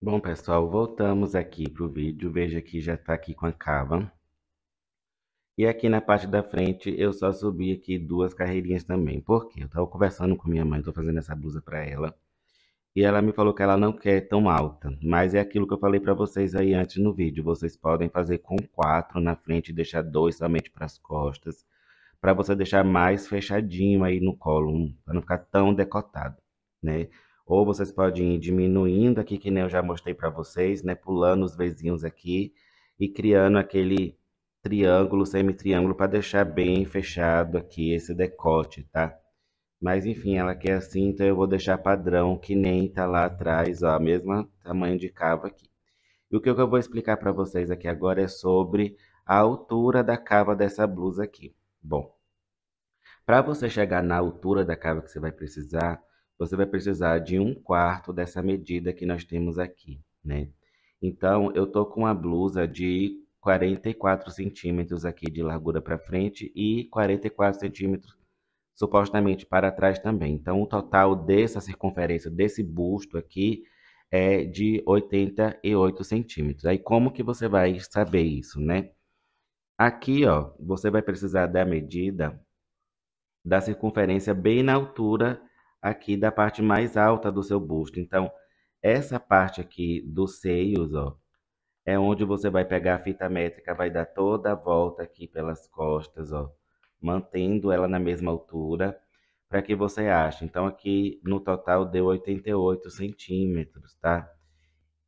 Bom, pessoal, voltamos aqui para o vídeo. Veja que já está aqui com a cava. E aqui na parte da frente eu só subi aqui 2 carreirinhas também. Por quê? Eu estava conversando com minha mãe, estou fazendo essa blusa para ela. E ela me falou que ela não quer tão alta. Mas é aquilo que eu falei para vocês aí antes no vídeo. Vocês podem fazer com 4 na frente e deixar 2 somente para as costas. Para você deixar mais fechadinho aí no colo, para não ficar tão decotado, né? Ou vocês podem ir diminuindo aqui, que nem eu já mostrei para vocês, né? Pulando os vezinhos aqui e criando aquele triângulo, semi-triângulo, para deixar bem fechado aqui esse decote, tá? Mas enfim, ela quer assim, então eu vou deixar padrão, que nem tá lá atrás, ó, mesmo tamanho de cava aqui. E o que eu vou explicar para vocês aqui agora é sobre a altura da cava dessa blusa aqui. Bom, para você chegar na altura da cava que você vai precisar de 1/4 dessa medida que nós temos aqui, né? Então, eu tô com uma blusa de 44 centímetros aqui de largura para frente e 44 centímetros supostamente para trás também. Então, o total dessa circunferência desse busto aqui é de 88 centímetros. Aí, como que você vai saber isso, né? Aqui, ó, você vai precisar da medida da circunferência bem na altura aqui da parte mais alta do seu busto. Então, essa parte aqui dos seios, ó, é onde você vai pegar a fita métrica, vai dar toda a volta aqui pelas costas, ó, mantendo ela na mesma altura, para que você ache. Então, aqui no total deu 88 centímetros, tá?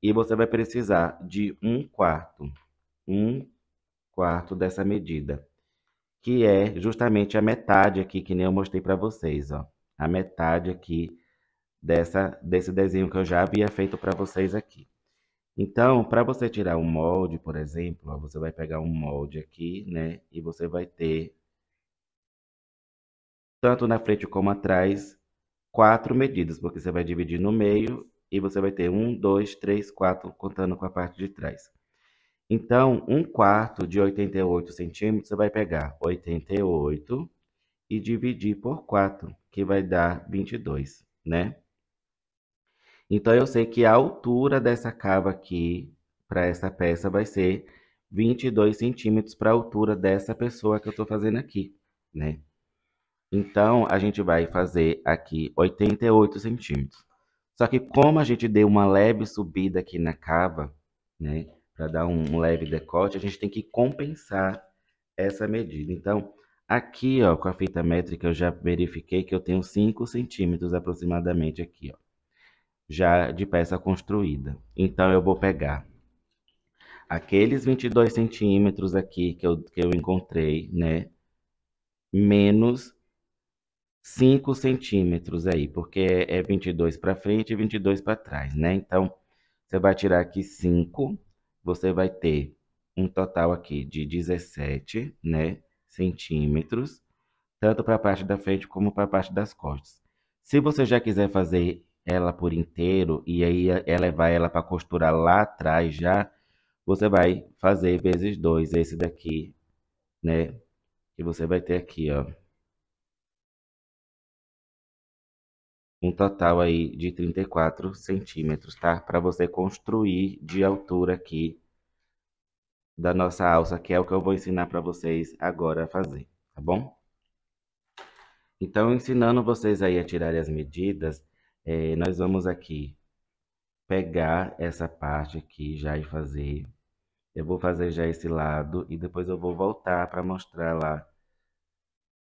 E você vai precisar de 1/4 dessa medida, que é justamente a metade aqui, que nem eu mostrei para vocês, ó. A metade aqui desse desenho que eu já havia feito para vocês aqui. Então, para você tirar um molde, por exemplo, ó, você vai pegar um molde aqui, né? E você vai ter, tanto na frente como atrás, 4 medidas, porque você vai dividir no meio e você vai ter 1, 2, 3, 4, contando com a parte de trás. Então, 1/4 de 88 centímetros, você vai pegar 88 e dividir por 4, que vai dar 22, né? Então, eu sei que a altura dessa cava aqui, para essa peça, vai ser 22 centímetros para a altura dessa pessoa que eu estou fazendo aqui, né? Então, a gente vai fazer aqui 88 centímetros. Só que como a gente deu uma leve subida aqui na cava, né? Para dar um leve decote, a gente tem que compensar essa medida. Então, aqui, ó, com a fita métrica, eu já verifiquei que eu tenho 5 centímetros aproximadamente aqui, ó, já de peça construída. Então, eu vou pegar aqueles 22 centímetros aqui que eu encontrei, né? Menos 5 centímetros aí, porque é 22 para frente e 22 para trás, né? Então, você vai tirar aqui 5, você vai ter um total aqui de 17, né, centímetros, tanto para a parte da frente como para a parte das costas. Se você já quiser fazer ela por inteiro e aí levar ela para costurar lá atrás já, você vai fazer vezes 2 esse daqui, né? Que você vai ter aqui, ó, um total aí de 34 centímetros, tá? Para você construir de altura aqui da nossa alça, que é o que eu vou ensinar para vocês agora a fazer, tá bom? Então, ensinando vocês aí a tirarem as medidas, nós vamos aqui pegar essa parte aqui já e fazer. Eu vou fazer já esse lado e depois eu vou voltar para mostrar lá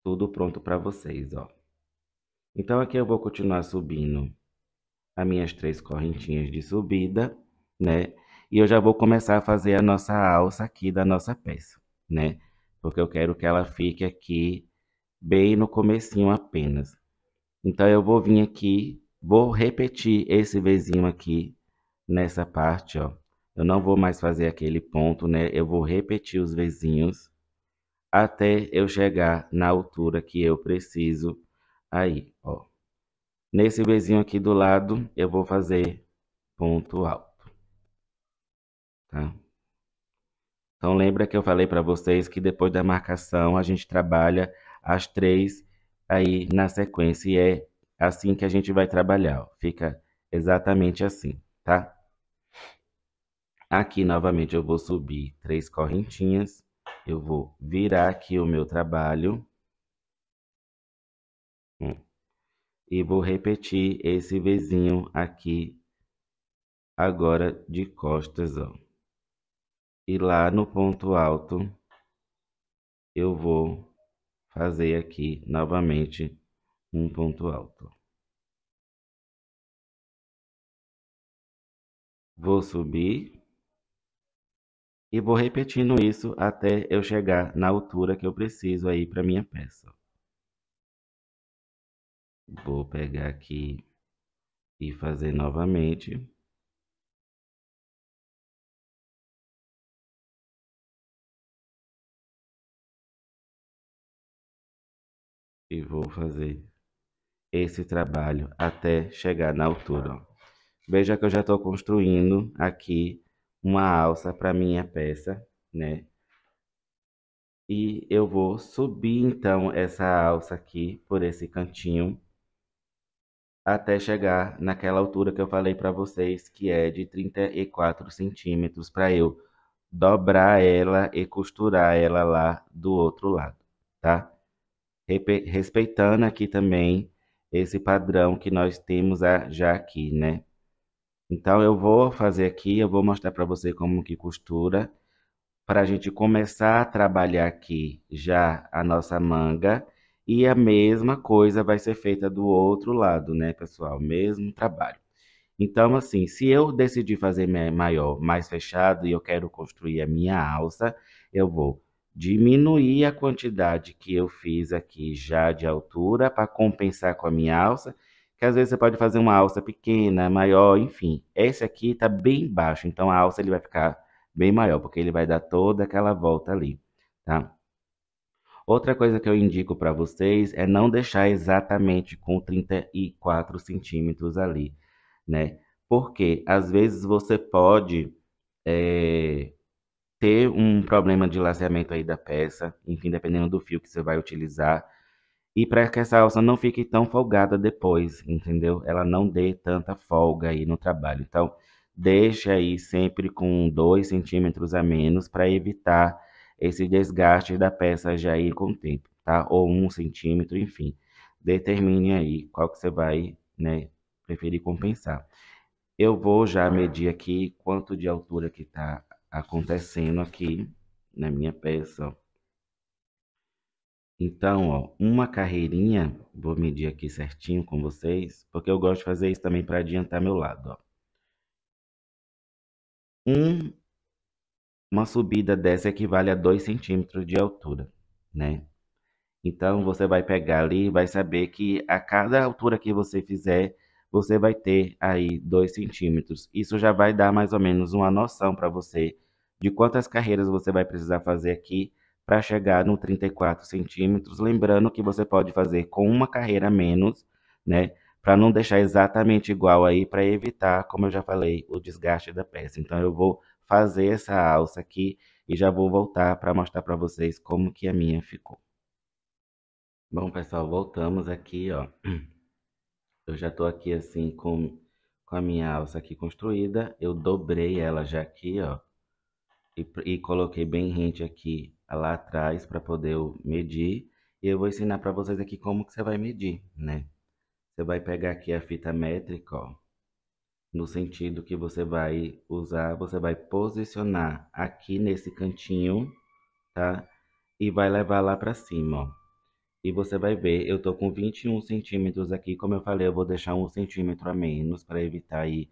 tudo pronto para vocês, ó. Então, aqui eu vou continuar subindo as minhas 3 correntinhas de subida, né? E eu já vou começar a fazer a nossa alça aqui da nossa peça, né? Porque eu quero que ela fique aqui bem no comecinho apenas. Então, eu vou vir aqui, vou repetir esse Vzinho aqui nessa parte, ó. Eu não vou mais fazer aquele ponto, né? Eu vou repetir os Vzinhos até eu chegar na altura que eu preciso aí, ó. Nesse Vzinho aqui do lado, eu vou fazer ponto alto, tá? Então lembra que eu falei para vocês que depois da marcação a gente trabalha as três aí na sequência e é assim que a gente vai trabalhar, ó. Fica exatamente assim, tá? Aqui novamente eu vou subir 3 correntinhas, eu vou virar aqui o meu trabalho, e vou repetir esse Vzinho aqui agora de costas, ó. E lá no ponto alto eu vou fazer aqui novamente um ponto alto. Vou subir e vou repetindo isso até eu chegar na altura que eu preciso aí para minha peça. Vou pegar aqui e fazer novamente. E vou fazer esse trabalho até chegar na altura, ó. Veja que eu já estou construindo aqui uma alça para minha peça, né? E eu vou subir então essa alça aqui por esse cantinho até chegar naquela altura que eu falei para vocês, que é de 34 centímetros, para eu dobrar ela e costurar ela lá do outro lado, tá? Respeitando aqui também esse padrão que nós temos já aqui, né? Então eu vou fazer aqui, eu vou mostrar para você como que costura, para a gente começar a trabalhar aqui já a nossa manga, e a mesma coisa vai ser feita do outro lado, né, pessoal? Mesmo trabalho. Então, assim, se eu decidir fazer maior, mais fechado, e eu quero construir a minha alça, eu vou diminuir a quantidade que eu fiz aqui já de altura para compensar com a minha alça, que às vezes você pode fazer uma alça pequena, maior, enfim. Esse aqui está bem baixo, então a alça ele vai ficar bem maior, porque ele vai dar toda aquela volta ali, tá? Outra coisa que eu indico para vocês é não deixar exatamente com 34 centímetros ali, né? Porque às vezes você pode ter um problema de laceamento aí da peça, enfim, dependendo do fio que você vai utilizar. E para que essa alça não fique tão folgada depois, entendeu? Ela não dê tanta folga aí no trabalho. Então, deixe aí sempre com 2 centímetros a menos para evitar esse desgaste da peça já ir com o tempo, tá? Ou 1 centímetro, enfim. Determine aí qual que você vai, né, preferir compensar. Eu vou já medir aqui quanto de altura que está acontecendo aqui na minha peça, ó. Então, ó, uma carreirinha, vou medir aqui certinho com vocês, porque eu gosto de fazer isso também para adiantar meu lado, ó. Um, uma subida dessa equivale a 2 centímetros de altura, né? Então, você vai pegar ali e vai saber que a cada altura que você fizer, você vai ter aí 2 centímetros. Isso já vai dar mais ou menos uma noção para você de quantas carreiras você vai precisar fazer aqui para chegar no 34 centímetros. Lembrando que você pode fazer com uma carreira a menos, né? Para não deixar exatamente igual aí, para evitar, como eu já falei, o desgaste da peça. Então, eu vou fazer essa alça aqui e já vou voltar para mostrar para vocês como que a minha ficou. Bom, pessoal, voltamos aqui, ó. Eu já tô aqui assim com a minha alça aqui construída. Eu dobrei ela já aqui, ó. E coloquei bem rente aqui lá atrás para poder eu medir. E eu vou ensinar para vocês aqui como que você vai medir, né? Você vai pegar aqui a fita métrica, ó. No sentido que você vai usar, você vai posicionar aqui nesse cantinho, tá? E vai levar lá para cima, ó. E você vai ver, eu tô com 21 centímetros aqui, como eu falei, eu vou deixar 1 centímetro a menos para evitar aí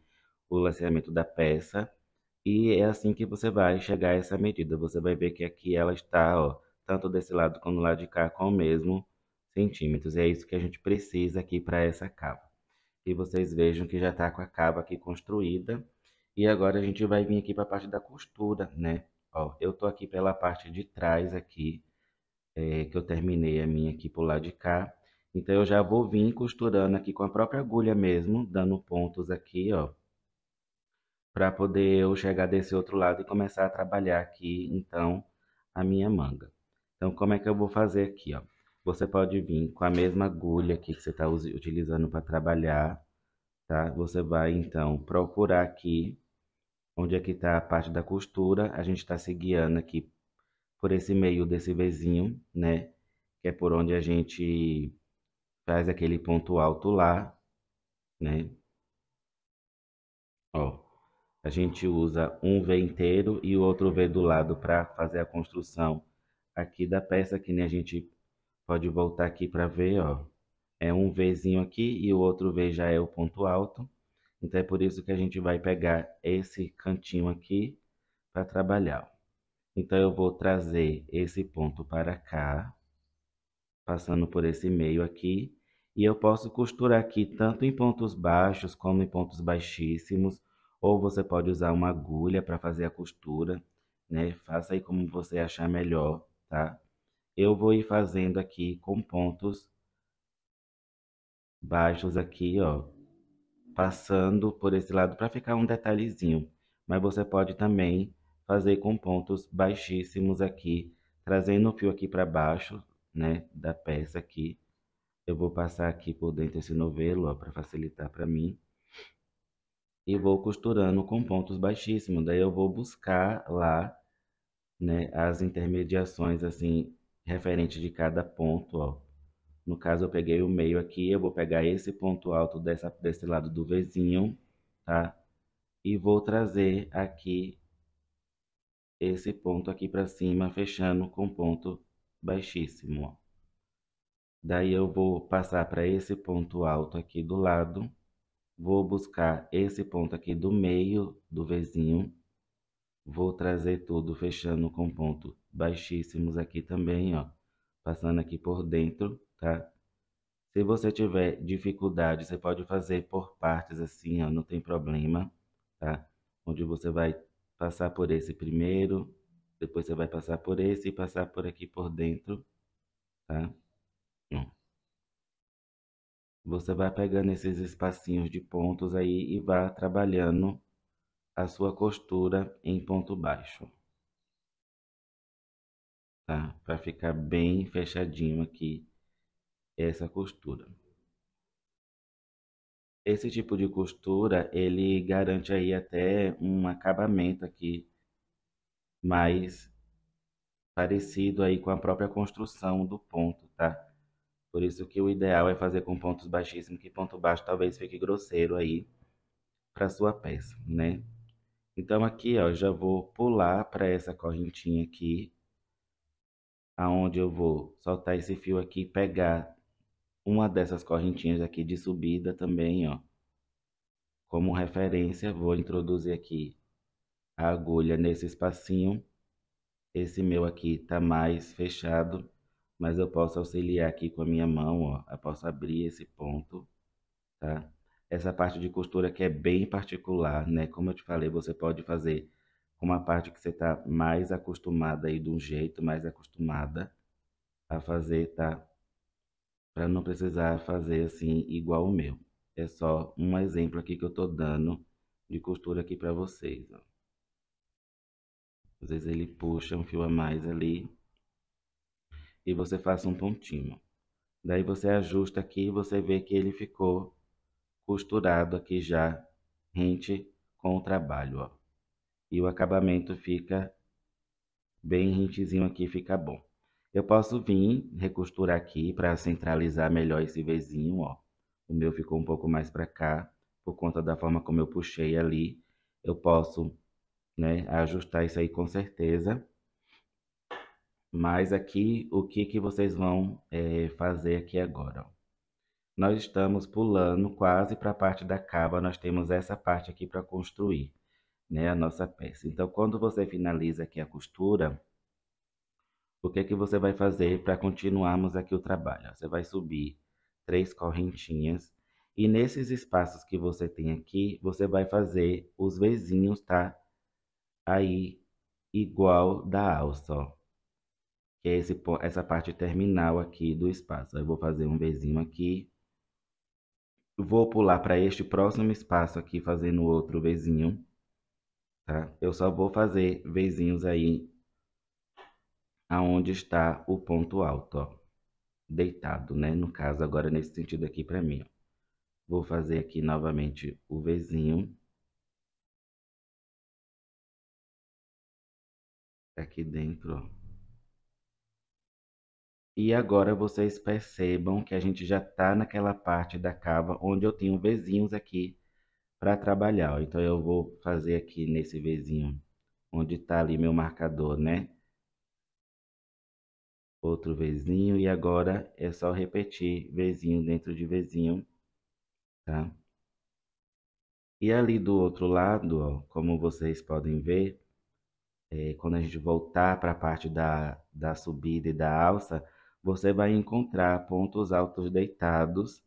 o laceamento da peça. E é assim que você vai chegar a essa medida. Você vai ver que aqui ela está, ó, tanto desse lado como do lado de cá, com o mesmo centímetros. E é isso que a gente precisa aqui para essa cava. E vocês vejam que já está com a cava aqui construída. E agora a gente vai vir aqui para a parte da costura, né? Ó, eu tô aqui pela parte de trás aqui, que eu terminei a minha aqui por lado de cá. Então eu já vou vir costurando aqui com a própria agulha mesmo, dando pontos aqui, ó, para poder eu chegar desse outro lado e começar a trabalhar aqui, então, a minha manga. Então, como é que eu vou fazer aqui, ó? Você pode vir com a mesma agulha aqui que você está utilizando para trabalhar, tá? Você vai, então, procurar aqui, onde é que está a parte da costura. A gente está se guiando aqui por esse meio desse Vzinho, né? Que é por onde a gente faz aquele ponto alto lá, né? Ó, a gente usa um V inteiro e o outro V do lado para fazer a construção aqui da peça, que nem a gente pode voltar aqui para ver, ó. É um Vzinho aqui e o outro V já é o ponto alto. Então é por isso que a gente vai pegar esse cantinho aqui para trabalhar. Então eu vou trazer esse ponto para cá, passando por esse meio aqui, e eu posso costurar aqui tanto em pontos baixos como em pontos baixíssimos, ou você pode usar uma agulha para fazer a costura, né? Faça aí como você achar melhor, tá? Eu vou ir fazendo aqui com pontos baixos aqui, ó, passando por esse lado para ficar um detalhezinho, mas você pode também fazer com pontos baixíssimos aqui, trazendo o fio aqui para baixo, né, da peça aqui. Eu vou passar aqui por dentro esse novelo, ó, para facilitar para mim. E vou costurando com pontos baixíssimos. Daí eu vou buscar lá, né, as intermediações, assim, referente de cada ponto, ó. No caso, eu peguei o meio aqui, eu vou pegar esse ponto alto desse lado do Vzinho, tá? E vou trazer aqui esse ponto aqui para cima, fechando com ponto baixíssimo, ó. Daí eu vou passar para esse ponto alto aqui do lado. Vou buscar esse ponto aqui do meio do Vzinho. Vou trazer tudo fechando com pontos baixíssimos aqui também, ó. Passando aqui por dentro, tá? Se você tiver dificuldade, você pode fazer por partes assim, ó, não tem problema, tá? Onde você vai passar por esse primeiro, depois você vai passar por esse e passar por aqui por dentro, tá? Você vai pegando esses espacinhos de pontos aí e vai trabalhando a sua costura em ponto baixo, tá? Para ficar bem fechadinho aqui essa costura. Esse tipo de costura, ele garante aí até um acabamento aqui mais parecido aí com a própria construção do ponto, tá? Por isso que o ideal é fazer com pontos baixíssimos, que ponto baixo talvez fique grosseiro aí para sua peça, né? Então aqui, ó, já vou pular para essa correntinha aqui, aonde eu vou soltar esse fio aqui, pegar uma dessas correntinhas aqui de subida também, ó. Como referência, vou introduzir aqui a agulha nesse espacinho. Esse meu aqui tá mais fechado, mas eu posso auxiliar aqui com a minha mão, ó. Eu posso abrir esse ponto, tá? Essa parte de costura aqui é bem particular, né? Como eu te falei, você pode fazer uma parte que você tá mais acostumada aí, de um jeito mais acostumada a fazer, tá? Para não precisar fazer assim igual o meu. É só um exemplo aqui que eu tô dando de costura aqui para vocês, ó. Às vezes ele puxa um fio a mais ali e você faça um pontinho. Daí você ajusta aqui e você vê que ele ficou costurado aqui já, rente com o trabalho, ó. E o acabamento fica bem rentezinho aqui, fica bom. Eu posso vir recosturar aqui para centralizar melhor esse Vzinho, ó. O meu ficou um pouco mais para cá, por conta da forma como eu puxei ali. Eu posso, né, ajustar isso aí com certeza. Mas aqui, o que que vocês vão fazer aqui agora, ó. Nós estamos pulando quase para a parte da caba, nós temos essa parte aqui para construir, né, a nossa peça. Então, quando você finaliza aqui a costura, o que que você vai fazer para continuarmos aqui o trabalho? Você vai subir 3 correntinhas e nesses espaços que você tem aqui, você vai fazer os Vzinhos, tá? Aí, igual da alça, ó. Que é essa parte terminal aqui do espaço. Eu vou fazer um Vzinho aqui. Vou pular para este próximo espaço aqui, fazendo outro Vzinho. tá? Eu só vou fazer vezinhos aí aonde está o ponto alto, ó, deitado, né? No caso, agora nesse sentido aqui para mim, ó. Vou fazer aqui novamente o vezinho aqui dentro, ó. E agora vocês percebam que a gente já tá naquela parte da cava onde eu tenho vezinhos aqui para trabalhar, ó. Então eu vou fazer aqui nesse vezinho onde tá ali meu marcador, né? Outro vezinho e agora é só repetir vezinho dentro de vezinho, tá? E ali do outro lado, ó, como vocês podem ver, quando a gente voltar para a parte da subida e da alça, você vai encontrar pontos altos deitados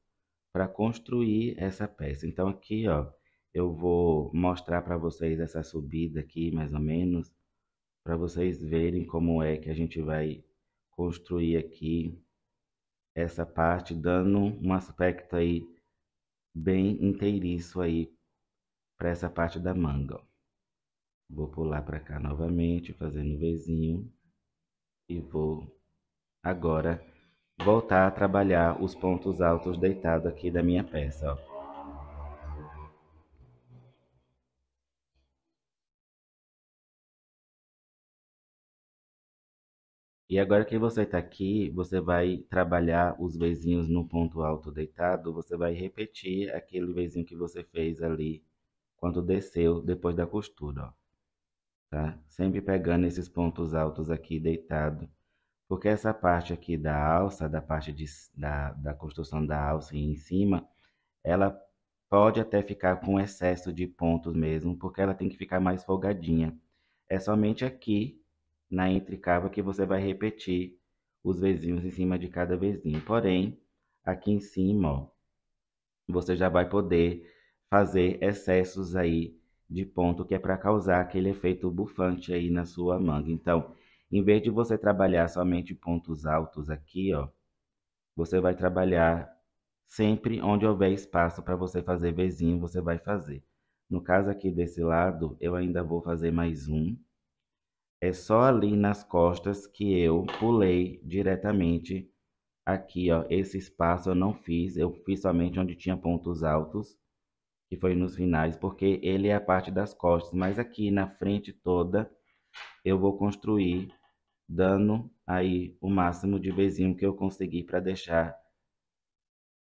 para construir essa peça. Então aqui, ó, eu vou mostrar para vocês essa subida aqui, mais ou menos, para vocês verem como é que a gente vai construir aqui essa parte, dando um aspecto aí bem inteiriço aí para essa parte da manga, ó. Vou pular para cá novamente, fazendo Vzinho, e vou agora voltar a trabalhar os pontos altos deitados aqui da minha peça, ó. E agora que você está aqui, você vai trabalhar os Vzinhos no ponto alto deitado, você vai repetir aquele Vzinho que você fez ali quando desceu depois da costura, ó, tá? Sempre pegando esses pontos altos aqui deitado, porque essa parte aqui da alça, da parte da construção da alça em cima, ela pode até ficar com excesso de pontos mesmo, porque ela tem que ficar mais folgadinha. É somente aqui na entrecava que você vai repetir os vezinhos em cima de cada vezinho. Porém, aqui em cima, ó, você já vai poder fazer excessos aí de ponto que é para causar aquele efeito bufante aí na sua manga. Então, em vez de você trabalhar somente pontos altos aqui, ó, você vai trabalhar sempre onde houver espaço para você fazer vezinho, você vai fazer. No caso aqui desse lado, eu ainda vou fazer mais um. É só ali nas costas que eu pulei diretamente aqui, ó. Esse espaço eu não fiz, eu fiz somente onde tinha pontos altos, que foi nos finais, porque ele é a parte das costas. Mas aqui na frente toda, eu vou construir, dando aí o máximo de vezinho que eu conseguir para deixar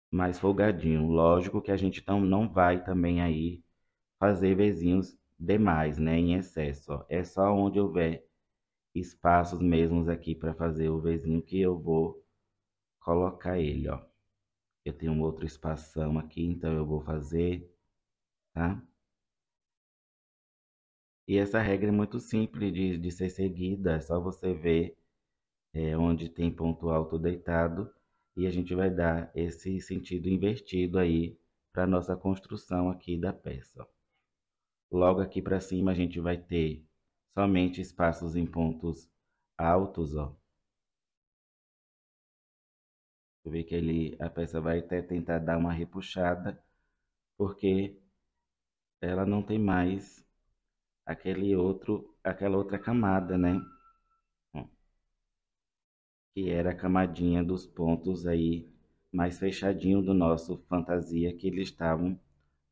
mais folgadinho. Lógico que a gente não vai também aí fazer vezinhos demais, né, em excesso, ó. É só onde houver espaços mesmos aqui para fazer o vezinho que eu vou colocar ele, ó. Eu tenho um outro espação aqui, então eu vou fazer, tá? E essa regra é muito simples de ser seguida, é só você ver onde tem ponto alto deitado e a gente vai dar esse sentido invertido aí para nossa construção aqui da peça, ó. Logo aqui para cima a gente vai ter somente espaços em pontos altos, ó. Você vê que a peça vai até tentar dar uma repuxada, porque ela não tem mais aquela outra camada, né? Ó, que era a camadinha dos pontos aí mais fechadinho do nosso fantasia, que eles estavam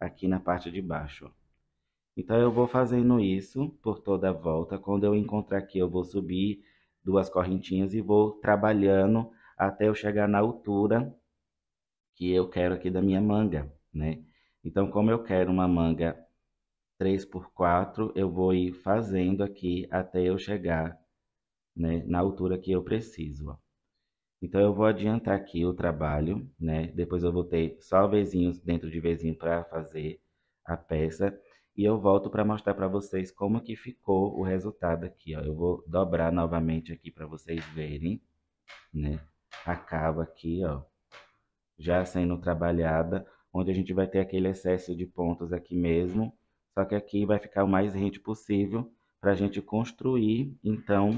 aqui na parte de baixo, ó. Então eu vou fazendo isso por toda a volta. Quando eu encontrar aqui, eu vou subir duas correntinhas e vou trabalhando até eu chegar na altura que eu quero aqui da minha manga, né? Então, como eu quero uma manga 3x4, eu vou ir fazendo aqui até eu chegar, né, na altura que eu preciso, ó. Então, eu vou adiantar aqui o trabalho, né? Depois eu vou ter só vezinhos dentro de vezinho para fazer a peça. E eu volto para mostrar para vocês como que ficou o resultado aqui, ó. Eu vou dobrar novamente aqui para vocês verem, né? A cava aqui, ó, já sendo trabalhada, onde a gente vai ter aquele excesso de pontos aqui mesmo, só que aqui vai ficar o mais rente possível para a gente construir. Então,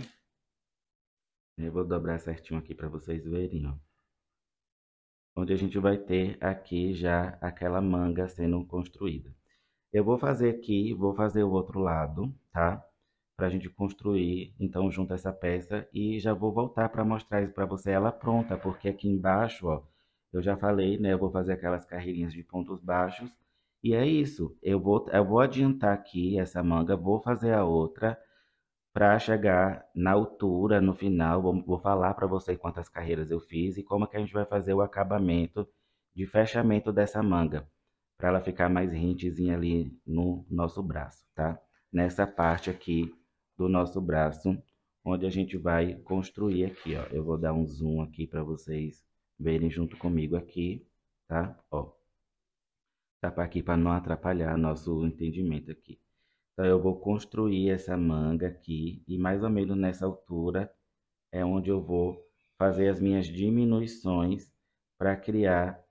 eu vou dobrar certinho aqui para vocês verem, ó. Onde a gente vai ter aqui já aquela manga sendo construída. Eu vou fazer aqui, vou fazer o outro lado, tá? Pra gente construir, então, junto essa peça. E já vou voltar para mostrar isso para você, ela pronta, porque aqui embaixo, ó, eu já falei, né? Eu vou fazer aquelas carreirinhas de pontos baixos. E é isso. Eu vou adiantar aqui essa manga, vou fazer a outra para chegar na altura, no final. Vou falar para você quantas carreiras eu fiz e como é que a gente vai fazer o acabamento de fechamento dessa manga, para ela ficar mais rentezinha ali no nosso braço, tá? Nessa parte aqui do nosso braço, onde a gente vai construir aqui, ó. Eu vou dar um zoom aqui para vocês verem junto comigo aqui, tá? Ó, tá para aqui para não atrapalhar nosso entendimento aqui. Então eu vou construir essa manga aqui e mais ou menos nessa altura é onde eu vou fazer as minhas diminuições para criar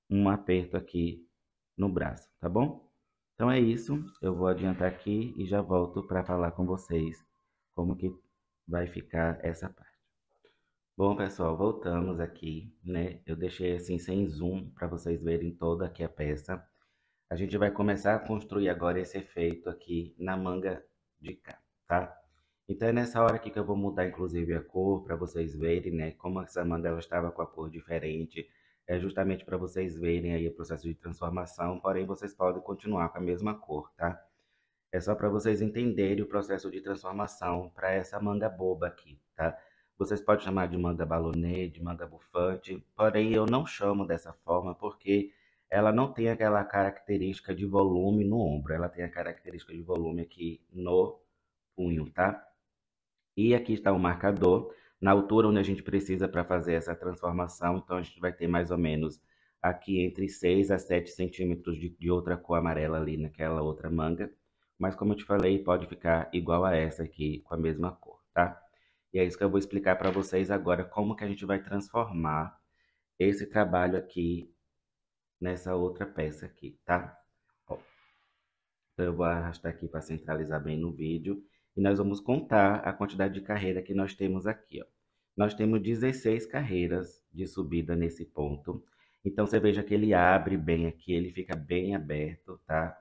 um aperto aqui no braço, tá bom? Então é isso, eu vou adiantar aqui e já volto para falar com vocês como que vai ficar essa parte. Bom, pessoal, voltamos aqui, né? Eu deixei assim sem zoom para vocês verem toda aqui a peça. A gente vai começar a construir agora esse efeito aqui na manga de cá, tá? Então é nessa hora aqui que eu vou mudar inclusive a cor para vocês verem, né? Como essa manga ela estava com a cor diferente. É justamente para vocês verem aí o processo de transformação, porém vocês podem continuar com a mesma cor, tá? É só para vocês entenderem o processo de transformação para essa manga boba aqui, tá? Vocês podem chamar de manga balonê, de manga bufante, porém eu não chamo dessa forma porque ela não tem aquela característica de volume no ombro, ela tem a característica de volume aqui no punho, tá? E aqui está o marcador, na altura onde a gente precisa para fazer essa transformação, então a gente vai ter mais ou menos aqui entre 6 a 7 centímetros de outra cor amarela ali naquela outra manga, mas como eu te falei, pode ficar igual a essa aqui, com a mesma cor, tá? E é isso que eu vou explicar para vocês agora, como que a gente vai transformar esse trabalho aqui nessa outra peça aqui, tá? Ó, então eu vou arrastar aqui para centralizar bem no vídeo. E nós vamos contar a quantidade de carreira que nós temos aqui, ó. Nós temos 16 carreiras de subida nesse ponto. Então você veja que ele abre bem aqui, ele fica bem aberto, tá?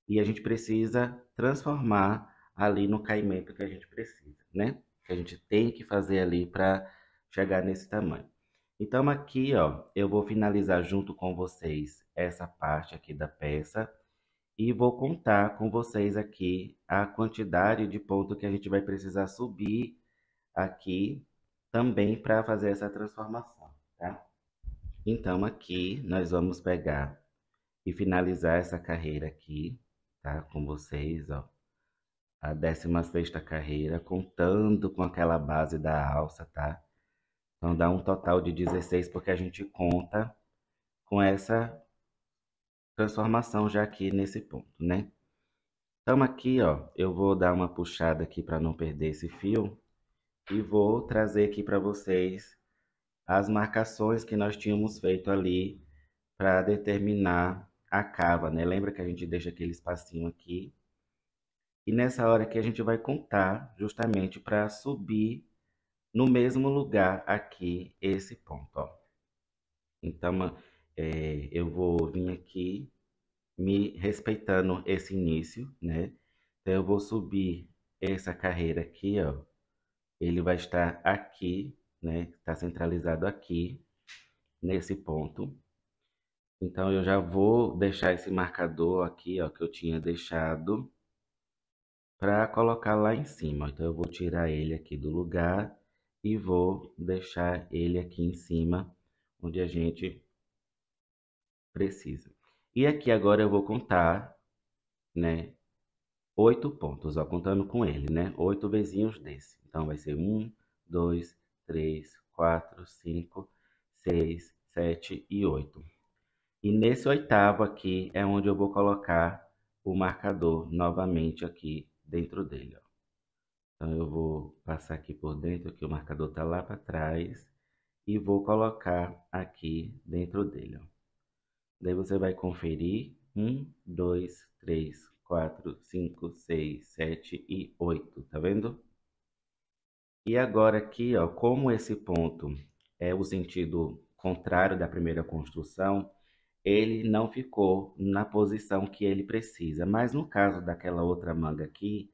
E a gente precisa transformar ali no caimento que a gente precisa, né? Que a gente tem que fazer ali para chegar nesse tamanho. Então aqui, ó, eu vou finalizar junto com vocês essa parte aqui da peça e vou contar com vocês aqui a quantidade de ponto que a gente vai precisar subir aqui também para fazer essa transformação, tá? Então aqui nós vamos pegar e finalizar essa carreira aqui, tá? Com vocês, ó. A 16ª carreira, contando com aquela base da alça, tá? Então dá um total de 16 porque a gente conta com essa transformação já aqui nesse ponto, né? Então aqui, ó, eu vou dar uma puxada aqui para não perder esse fio e vou trazer aqui para vocês as marcações que nós tínhamos feito ali para determinar a cava, né? Lembra que a gente deixa aquele espacinho aqui? E nessa hora que a gente vai contar justamente para subir no mesmo lugar aqui esse ponto, ó. Então, eu vou vir aqui me respeitando esse início, né? Então, eu vou subir essa carreira aqui, ó. Ele vai estar aqui, né? Está centralizado aqui, nesse ponto. Então, eu já vou deixar esse marcador aqui, ó, que eu tinha deixado para colocar lá em cima. Então, eu vou tirar ele aqui do lugar e vou deixar ele aqui em cima, onde a gente precisa. E aqui agora eu vou contar, né, 8 pontos, ó, contando com ele, né, 8 vezinhos desse. Então vai ser 1, 2, 3, 4, 5, 6, 7 e 8. E nesse oitavo aqui é onde eu vou colocar o marcador novamente aqui dentro dele, ó. Então eu vou passar aqui por dentro, que o marcador tá lá para trás, e vou colocar aqui dentro dele, ó. Daí você vai conferir 1, 2, 3, 4, 5, 6, 7 e 8, tá vendo? E agora aqui, ó, como esse ponto é o sentido contrário da primeira construção, ele não ficou na posição que ele precisa. Mas no caso daquela outra manga aqui,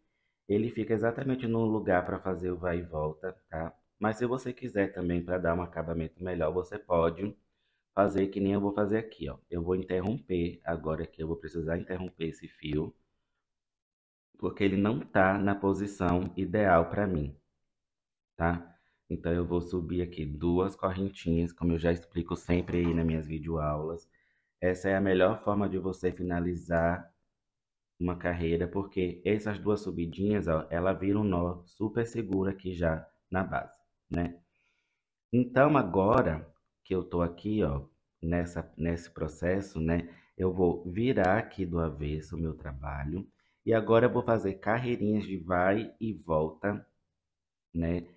ele fica exatamente no lugar para fazer o vai e volta, tá? Mas se você quiser também, para dar um acabamento melhor, você pode fazer que nem eu vou fazer aqui, ó. Eu vou interromper agora aqui, eu vou precisar interromper esse fio, porque ele não tá na posição ideal para mim, tá? Então eu vou subir aqui 2 correntinhas, como eu já explico sempre aí nas minhas videoaulas. Essa é a melhor forma de você finalizar uma carreira, porque essas 2 subidinhas, ó, ela vira um nó super seguro aqui já na base, né? Então agora que eu tô aqui, ó, nesse processo, né, eu vou virar aqui do avesso o meu trabalho e agora eu vou fazer carreirinhas de vai e volta, né,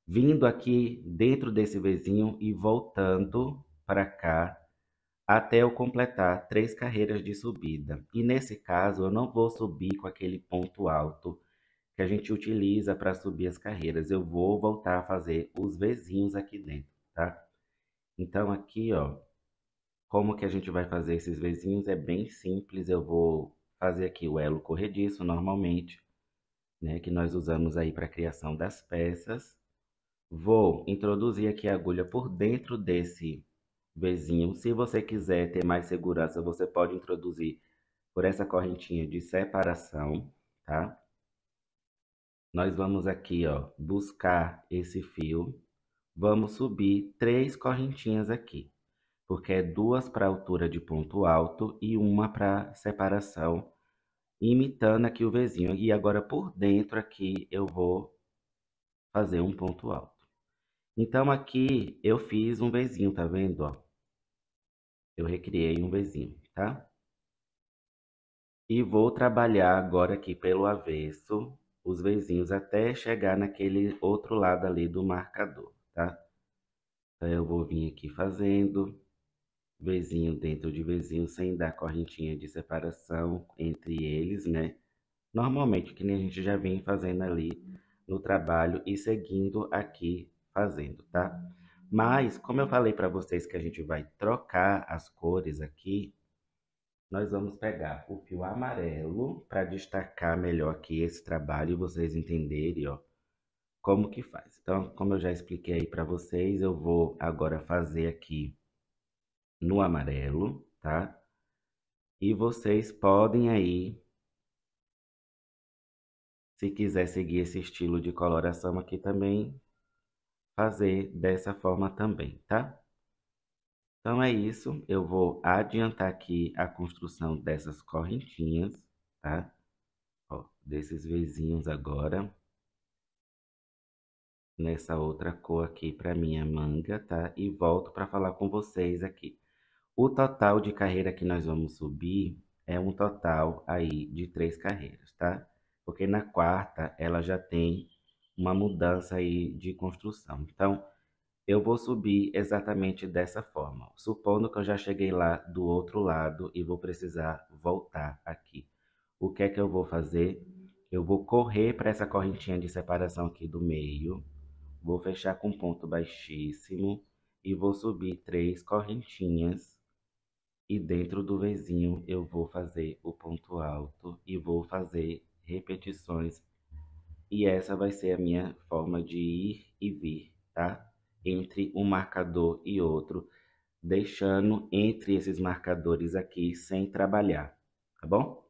vindo aqui dentro desse vezinho e voltando para cá até eu completar 3 carreiras de subida. E nesse caso eu não vou subir com aquele ponto alto que a gente utiliza para subir as carreiras. Eu vou voltar a fazer os vezinhos aqui dentro, tá? Então aqui, ó, como que a gente vai fazer esses vezinhos é bem simples. Eu vou fazer aqui o elo corrediço normalmente, né, que nós usamos aí para a criação das peças. Vou introduzir aqui a agulha por dentro desse vezinho. Se você quiser ter mais segurança, você pode introduzir por essa correntinha de separação, tá? Nós vamos aqui, ó, buscar esse fio. Vamos subir 3 correntinhas aqui, porque é 2 para altura de ponto alto e uma para separação, imitando aqui o vezinho. E agora por dentro aqui eu vou fazer um ponto alto. Então aqui eu fiz um vezinho, tá vendo, ó? Eu recriei um vezinho, tá? E vou trabalhar agora aqui pelo avesso os vezinhos até chegar naquele outro lado ali do marcador, tá? Então eu vou vir aqui fazendo vezinho dentro de vezinho sem dar correntinha de separação entre eles, né? Normalmente, que nem a gente já vem fazendo ali no trabalho e seguindo aqui fazendo, tá? Mas, como eu falei para vocês que a gente vai trocar as cores aqui, nós vamos pegar o fio amarelo para destacar melhor aqui esse trabalho e vocês entenderem, ó, como que faz. Então, como eu já expliquei aí para vocês, eu vou agora fazer aqui no amarelo, tá? E vocês podem aí, se quiser seguir esse estilo de coloração aqui também, fazer dessa forma também, tá? Então é isso, eu vou adiantar aqui a construção dessas correntinhas, tá? Ó, desses vezinhos agora, nessa outra cor aqui para minha manga, tá? E volto para falar com vocês aqui. O total de carreira que nós vamos subir é um total aí de 3 carreiras, tá? Porque na quarta ela já tem uma mudança aí de construção. Então, eu vou subir exatamente dessa forma. Supondo que eu já cheguei lá do outro lado e vou precisar voltar aqui. O que é que eu vou fazer? Eu vou correr para essa correntinha de separação aqui do meio. Vou fechar com ponto baixíssimo e vou subir 3 correntinhas. E dentro do vezinho eu vou fazer o ponto alto e vou fazer repetições. E essa vai ser a minha forma de ir e vir, tá? Entre um marcador e outro, deixando entre esses marcadores aqui sem trabalhar, tá bom?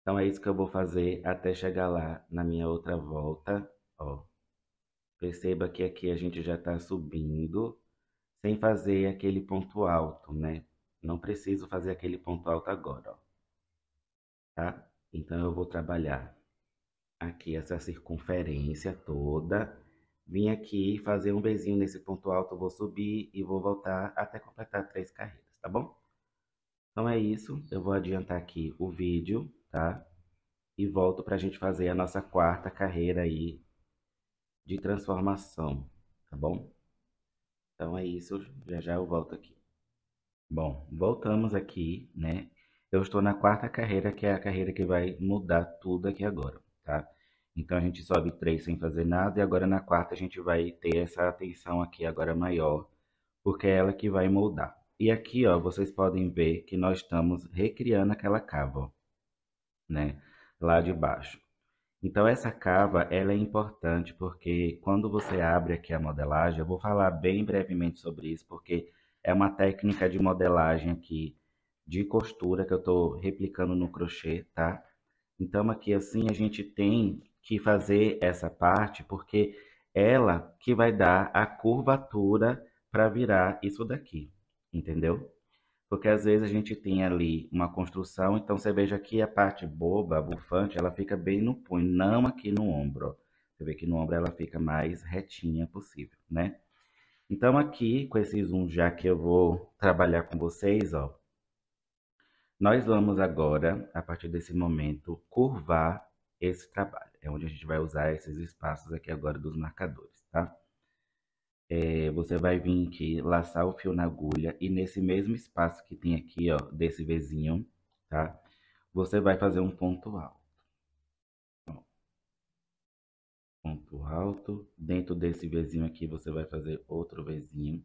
Então é isso que eu vou fazer até chegar lá na minha outra volta, ó. Perceba que aqui a gente já está subindo sem fazer aquele ponto alto, né? Não preciso fazer aquele ponto alto agora, ó, tá? Então eu vou trabalhar aqui essa circunferência toda. Vim aqui fazer um bezinho nesse ponto alto, vou subir e vou voltar até completar 3 carreiras, tá bom? Então é isso, eu vou adiantar aqui o vídeo, tá? E volto para a gente fazer a nossa quarta carreira aí de transformação, tá bom? Então é isso, já já eu volto aqui. Bom, voltamos aqui, né? Eu estou na quarta carreira, que é a carreira que vai mudar tudo aqui agora, tá? Então a gente sobe 3 sem fazer nada e agora na quarta a gente vai ter essa atenção aqui agora maior, porque é ela que vai moldar. E aqui, ó, vocês podem ver que nós estamos recriando aquela cava, ó, né? Lá de baixo. Então, essa cava, ela é importante porque quando você abre aqui a modelagem, eu vou falar bem brevemente sobre isso, porque é uma técnica de modelagem aqui, de costura, que eu estou replicando no crochê, tá? Então, aqui assim, a gente tem que fazer essa parte, porque ela que vai dar a curvatura para virar isso daqui, entendeu? Porque às vezes a gente tem ali uma construção, então você veja aqui a parte boba, a bufante, ela fica bem no punho, não aqui no ombro, ó. Você vê que no ombro ela fica mais retinha possível, né? Então aqui, com esse zoom já que eu vou trabalhar com vocês, ó, nós vamos agora, a partir desse momento, curvar esse trabalho. É onde a gente vai usar esses espaços aqui agora dos marcadores, tá? Você vai vir aqui, laçar o fio na agulha e nesse mesmo espaço que tem aqui, ó, desse Vzinho, tá? Você vai fazer um ponto alto. Ó, ponto alto. Dentro desse Vzinho aqui, você vai fazer outro Vzinho.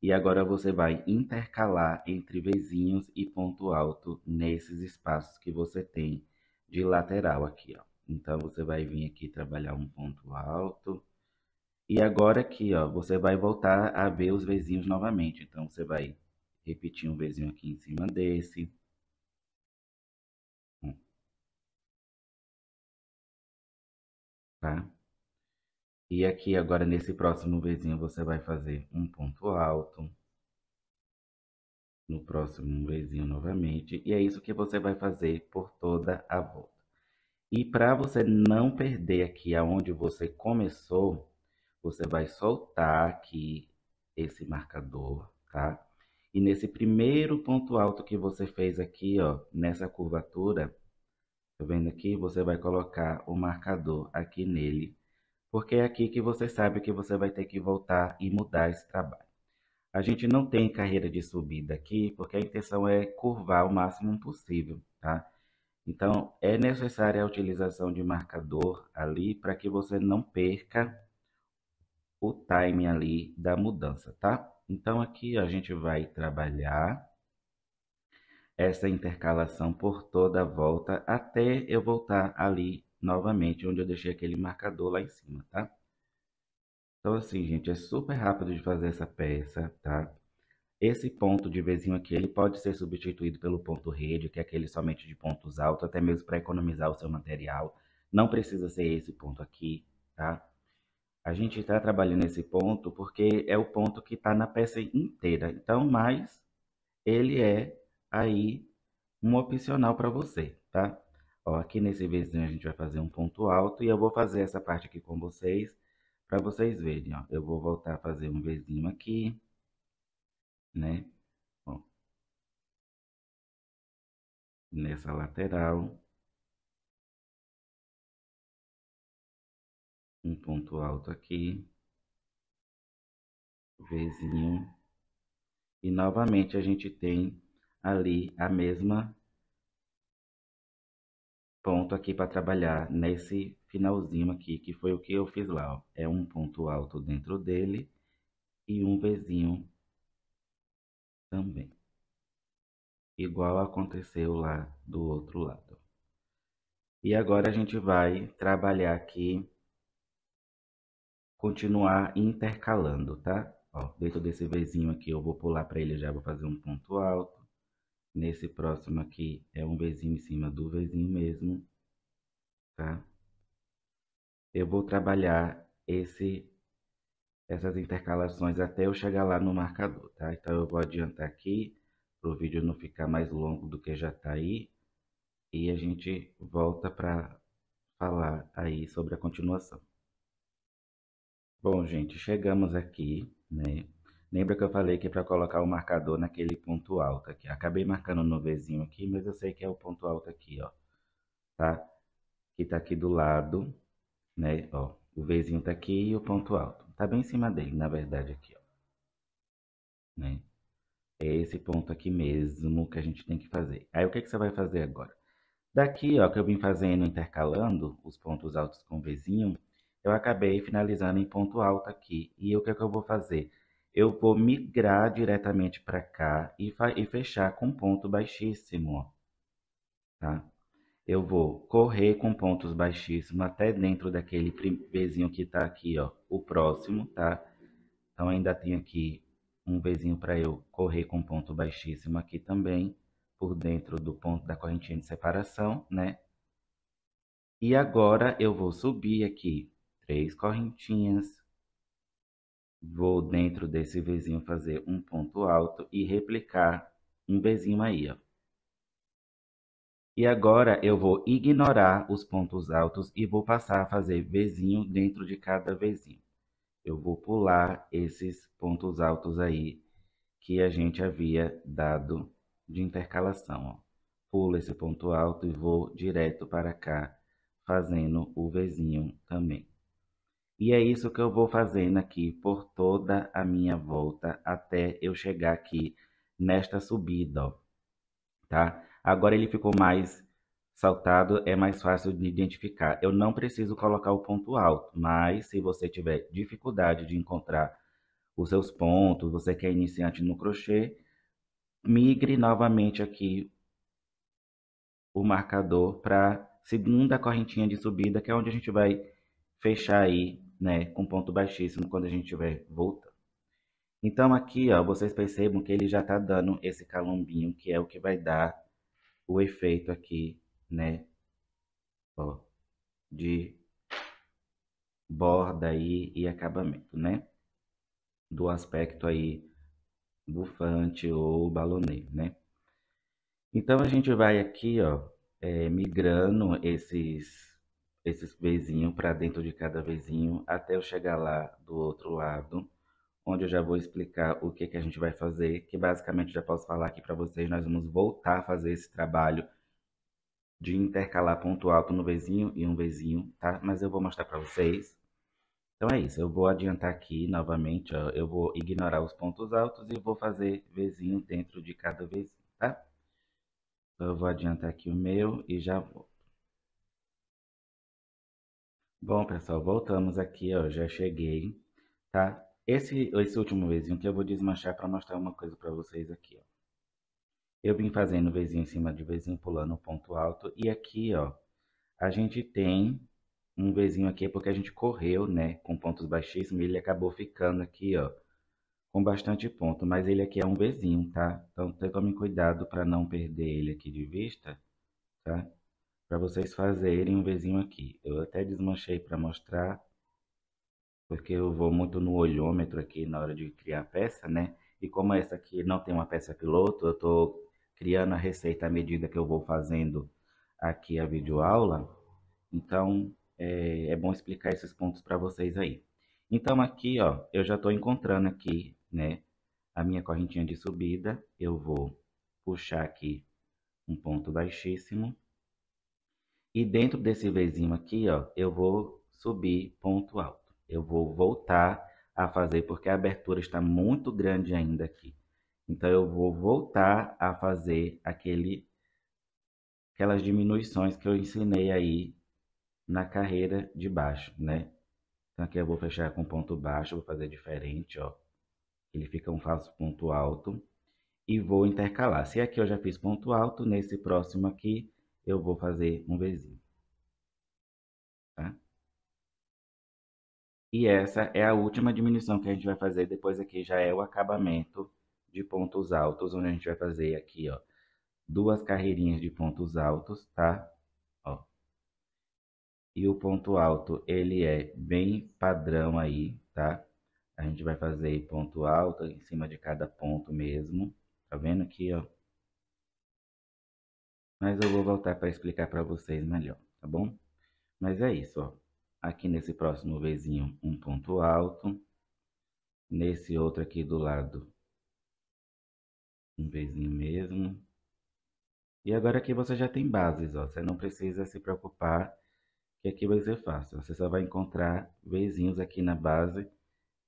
E agora você vai intercalar entre Vzinhos e ponto alto nesses espaços que você tem de lateral aqui, ó. Então, você vai vir aqui trabalhar um ponto alto. E agora aqui, ó, você vai voltar a ver os Vzinhos novamente. Então, você vai repetir um Vzinho aqui em cima desse. Tá? E aqui agora nesse próximo Vzinho você vai fazer um ponto alto. No próximo Vzinho novamente. E é isso que você vai fazer por toda a volta. E para você não perder aqui aonde você começou, você vai soltar aqui esse marcador, tá? E nesse primeiro ponto alto que você fez aqui, ó, nessa curvatura, tá vendo aqui? Você vai colocar o marcador aqui nele, porque é aqui que você sabe que você vai ter que voltar e mudar esse trabalho. A gente não tem carreira de subida aqui, porque a intenção é curvar o máximo possível, tá? Então, é necessária a utilização de marcador ali para que você não perca o time ali da mudança, tá? Então, aqui a gente vai trabalhar essa intercalação por toda a volta até eu voltar ali novamente, onde eu deixei aquele marcador lá em cima, tá? Então, assim, gente, é super rápido de fazer essa peça, tá? Esse ponto de Vzinho aqui, ele pode ser substituído pelo ponto rede, que é aquele somente de pontos altos, até mesmo para economizar o seu material. Não precisa ser esse ponto aqui, tá? A gente está trabalhando esse ponto porque é o ponto que está na peça inteira. Então, mas ele é aí um opcional para você, tá? Ó, aqui nesse Vzinho a gente vai fazer um ponto alto e eu vou fazer essa parte aqui com vocês, para vocês verem, ó. Eu vou voltar a fazer um Vzinho aqui, né? Ó, nessa lateral, um ponto alto aqui, Vzinho, e novamente a gente tem ali a mesma ponto aqui para trabalhar nesse finalzinho aqui, que foi o que eu fiz lá, ó. É um ponto alto dentro dele e um Vzinho também, igual aconteceu lá do outro lado. E agora a gente vai trabalhar aqui, continuar intercalando, tá? Ó, dentro desse Vzinho aqui eu vou pular para ele já, vou fazer um ponto alto. Nesse próximo aqui é um Vzinho em cima do Vzinho mesmo, tá? Eu vou trabalhar essas intercalações até eu chegar lá no marcador, tá? Então eu vou adiantar aqui, para o vídeo não ficar mais longo do que já tá aí. E a gente volta para falar aí sobre a continuação. Bom, gente, chegamos aqui, né? Lembra que eu falei que para colocar o marcador naquele ponto alto aqui. Acabei marcando no Vzinho aqui, mas eu sei que é o ponto alto aqui, ó, tá? Que tá aqui do lado, né? Ó, o Vzinho tá aqui e o ponto alto. Tá bem em cima dele, na verdade, aqui, ó, né? É esse ponto aqui mesmo que a gente tem que fazer. Aí, o que que você vai fazer agora? Daqui, ó, que eu vim fazendo, intercalando os pontos altos com o Vzinho, eu acabei finalizando em ponto alto aqui. E o que é que eu vou fazer? eu vou migrar diretamente para cá e fechar com ponto baixíssimo, ó, tá? Eu vou correr com pontos baixíssimos até dentro daquele Vzinho que está aqui, ó, o próximo, tá? Então ainda tem aqui um Vzinho para eu correr com ponto baixíssimo aqui também, por dentro do ponto da correntinha de separação, né? E agora eu vou subir aqui 3 correntinhas, vou dentro desse Vzinho fazer um ponto alto e replicar um Vzinho aí, ó. E agora eu vou ignorar os pontos altos e vou passar a fazer Vzinho dentro de cada Vzinho. Eu vou pular esses pontos altos aí que a gente havia dado de intercalação, ó. Pulo esse ponto alto e vou direto para cá, fazendo o Vzinho também. E é isso que eu vou fazendo aqui por toda a minha volta até eu chegar aqui nesta subida, ó, tá? Agora ele ficou mais saltado, é mais fácil de identificar. Eu não preciso colocar o ponto alto, mas se você tiver dificuldade de encontrar os seus pontos, você que é iniciante no crochê, migre novamente aqui o marcador para segunda correntinha de subida, que é onde a gente vai fechar aí, né, com ponto baixíssimo quando a gente estiver voltando. Então aqui, ó, vocês percebam que ele já está dando esse calombinho, que é o que vai dar o efeito aqui, né, ó, de borda aí e acabamento, né, do aspecto aí bufante ou baloneiro, né. Então a gente vai aqui, ó, migrando esses Vzinhos para dentro de cada Vzinho até eu chegar lá do outro lado, onde eu já vou explicar o que que a gente vai fazer, que basicamente já posso falar aqui para vocês, nós vamos voltar a fazer esse trabalho de intercalar ponto alto no Vzinho e um Vzinho, tá? Mas eu vou mostrar para vocês. Então é isso, eu vou adiantar aqui novamente, ó, eu vou ignorar os pontos altos e vou fazer Vzinho dentro de cada Vzinho, tá? Então eu vou adiantar aqui o meu e já vou. Bom, pessoal, voltamos aqui, ó, já cheguei, tá? Esse último Vzinho que eu vou desmanchar para mostrar uma coisa para vocês aqui, ó. Eu vim fazendo Vzinho em cima de Vzinho, pulando o ponto alto, e aqui, ó, a gente tem um Vzinho aqui porque a gente correu, né, com pontos baixíssimos, e ele acabou ficando aqui, ó, com bastante ponto, mas ele aqui é um Vzinho, tá? Então, tomem cuidado para não perder ele aqui de vista, tá? Para vocês fazerem um Vzinho aqui. Eu até desmanchei para mostrar, porque eu vou muito no olhômetro aqui na hora de criar a peça, né? E como essa aqui não tem uma peça piloto, eu estou criando a receita à medida que eu vou fazendo aqui a videoaula. Então, é bom explicar esses pontos para vocês aí. Então, aqui, ó, eu já estou encontrando aqui, né, a minha correntinha de subida. Eu vou puxar aqui um ponto baixíssimo. E dentro desse Vzinho aqui, ó, eu vou subir ponto alto. Eu vou voltar a fazer, porque a abertura está muito grande ainda aqui. Então, eu vou voltar a fazer aquelas diminuições que eu ensinei aí na carreira de baixo, né? Então, aqui eu vou fechar com ponto baixo, vou fazer diferente, ó. Ele fica um falso ponto alto. E vou intercalar. Se aqui eu já fiz ponto alto, nesse próximo aqui, eu vou fazer um Vzinho, tá? E essa é a última diminuição que a gente vai fazer. Depois aqui já é o acabamento de pontos altos, onde a gente vai fazer aqui, ó, 2 carreirinhas de pontos altos, tá? Ó. E o ponto alto, ele é bem padrão aí, tá? A gente vai fazer ponto alto em cima de cada ponto mesmo. Tá vendo aqui, ó? Mas eu vou voltar para explicar para vocês melhor, tá bom? Mas é isso, ó. Aqui nesse próximo Vzinho, um ponto alto. Nesse outro aqui do lado, um Vzinho mesmo. E agora aqui você já tem bases, ó. Você não precisa se preocupar que aqui vai ser fácil. Você só vai encontrar Vzinhos aqui na base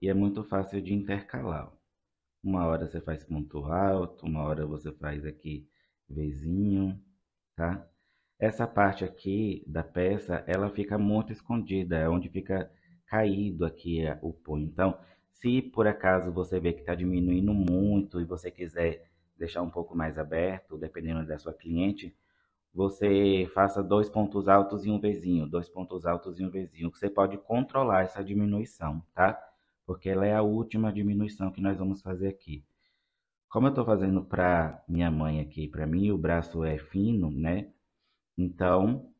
e é muito fácil de intercalar, ó. Uma hora você faz ponto alto, uma hora você faz aqui Vzinho, tá? Essa parte aqui da peça, ela fica muito escondida, é onde fica caído aqui o punho. Então, Se por acaso você vê que está diminuindo muito e você quiser deixar um pouco mais aberto, dependendo da sua cliente, você faça dois pontos altos e um Vzinho, dois pontos altos e um Vzinho, que você pode controlar essa diminuição, tá? Porque ela é a última diminuição que nós vamos fazer aqui. Como eu estou fazendo para minha mãe aqui, para mim o braço é fino, né? Então,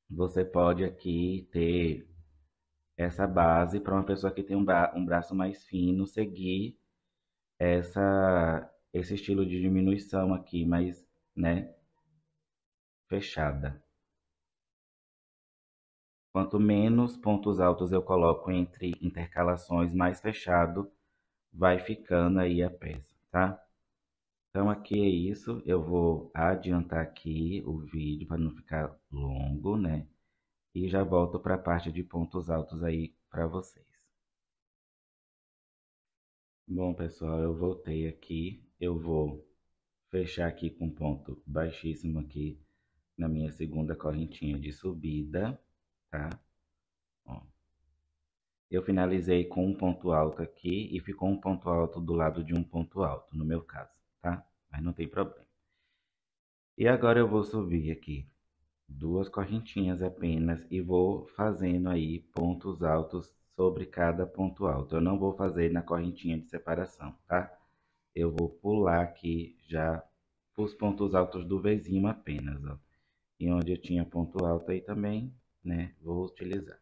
você pode aqui ter essa base para uma pessoa que tem um braço mais fino seguir esse estilo de diminuição aqui, mais, né, fechada. Quanto menos pontos altos eu coloco entre intercalações, mais fechado vai ficando aí a peça, tá? Então aqui é isso, eu vou adiantar aqui o vídeo para não ficar longo, né? E já volto para a parte de pontos altos aí para vocês. Bom, pessoal, eu voltei aqui, eu vou fechar aqui com ponto baixíssimo aqui na minha segunda correntinha de subida, tá? Ó. Eu finalizei com um ponto alto aqui e ficou um ponto alto do lado de um ponto alto, no meu caso, tá? Mas não tem problema. E agora eu vou subir aqui duas correntinhas apenas e vou fazendo aí pontos altos sobre cada ponto alto. Eu não vou fazer na correntinha de separação, tá? Eu vou pular aqui já os pontos altos do Vzinho apenas, ó. E onde eu tinha ponto alto aí também, né, vou utilizar.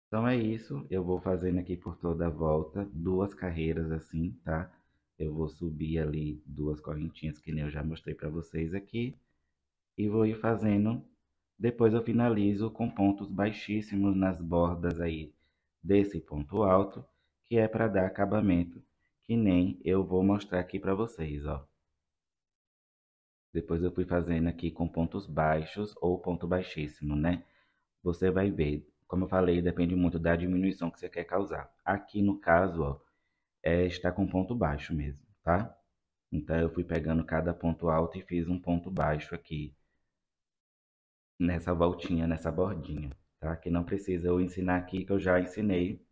Então é isso, eu vou fazendo aqui por toda a volta, duas carreiras assim, tá? Eu vou subir ali duas correntinhas, que nem eu já mostrei para vocês aqui, e vou ir fazendo, depois eu finalizo com pontos baixíssimos nas bordas aí desse ponto alto, que é para dar acabamento, que nem eu vou mostrar aqui para vocês, ó. Depois eu fui fazendo aqui com pontos baixos ou ponto baixíssimo, né? Você vai ver, como eu falei, depende muito da diminuição que você quer causar. Aqui no caso, ó, está com ponto baixo mesmo, tá? Então eu fui pegando cada ponto alto e fiz um ponto baixo aqui nessa voltinha, nessa bordinha, tá? Que não precisa eu ensinar aqui, que eu já ensinei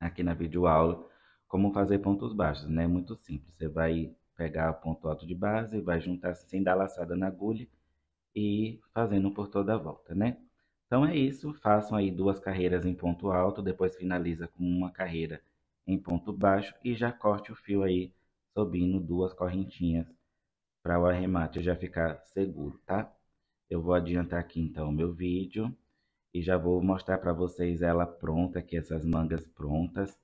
aqui na videoaula como fazer pontos baixos, né? Muito simples. Você vai pegar o ponto alto de base, vai juntar sem dar laçada na agulha e fazendo por toda a volta, né? Então é isso, façam aí duas carreiras em ponto alto, depois finaliza com uma carreira em ponto baixo e já corte o fio aí, subindo duas correntinhas para o arremate já ficar seguro, tá? Eu vou adiantar aqui então o meu vídeo e já vou mostrar para vocês ela pronta aqui, essas mangas prontas,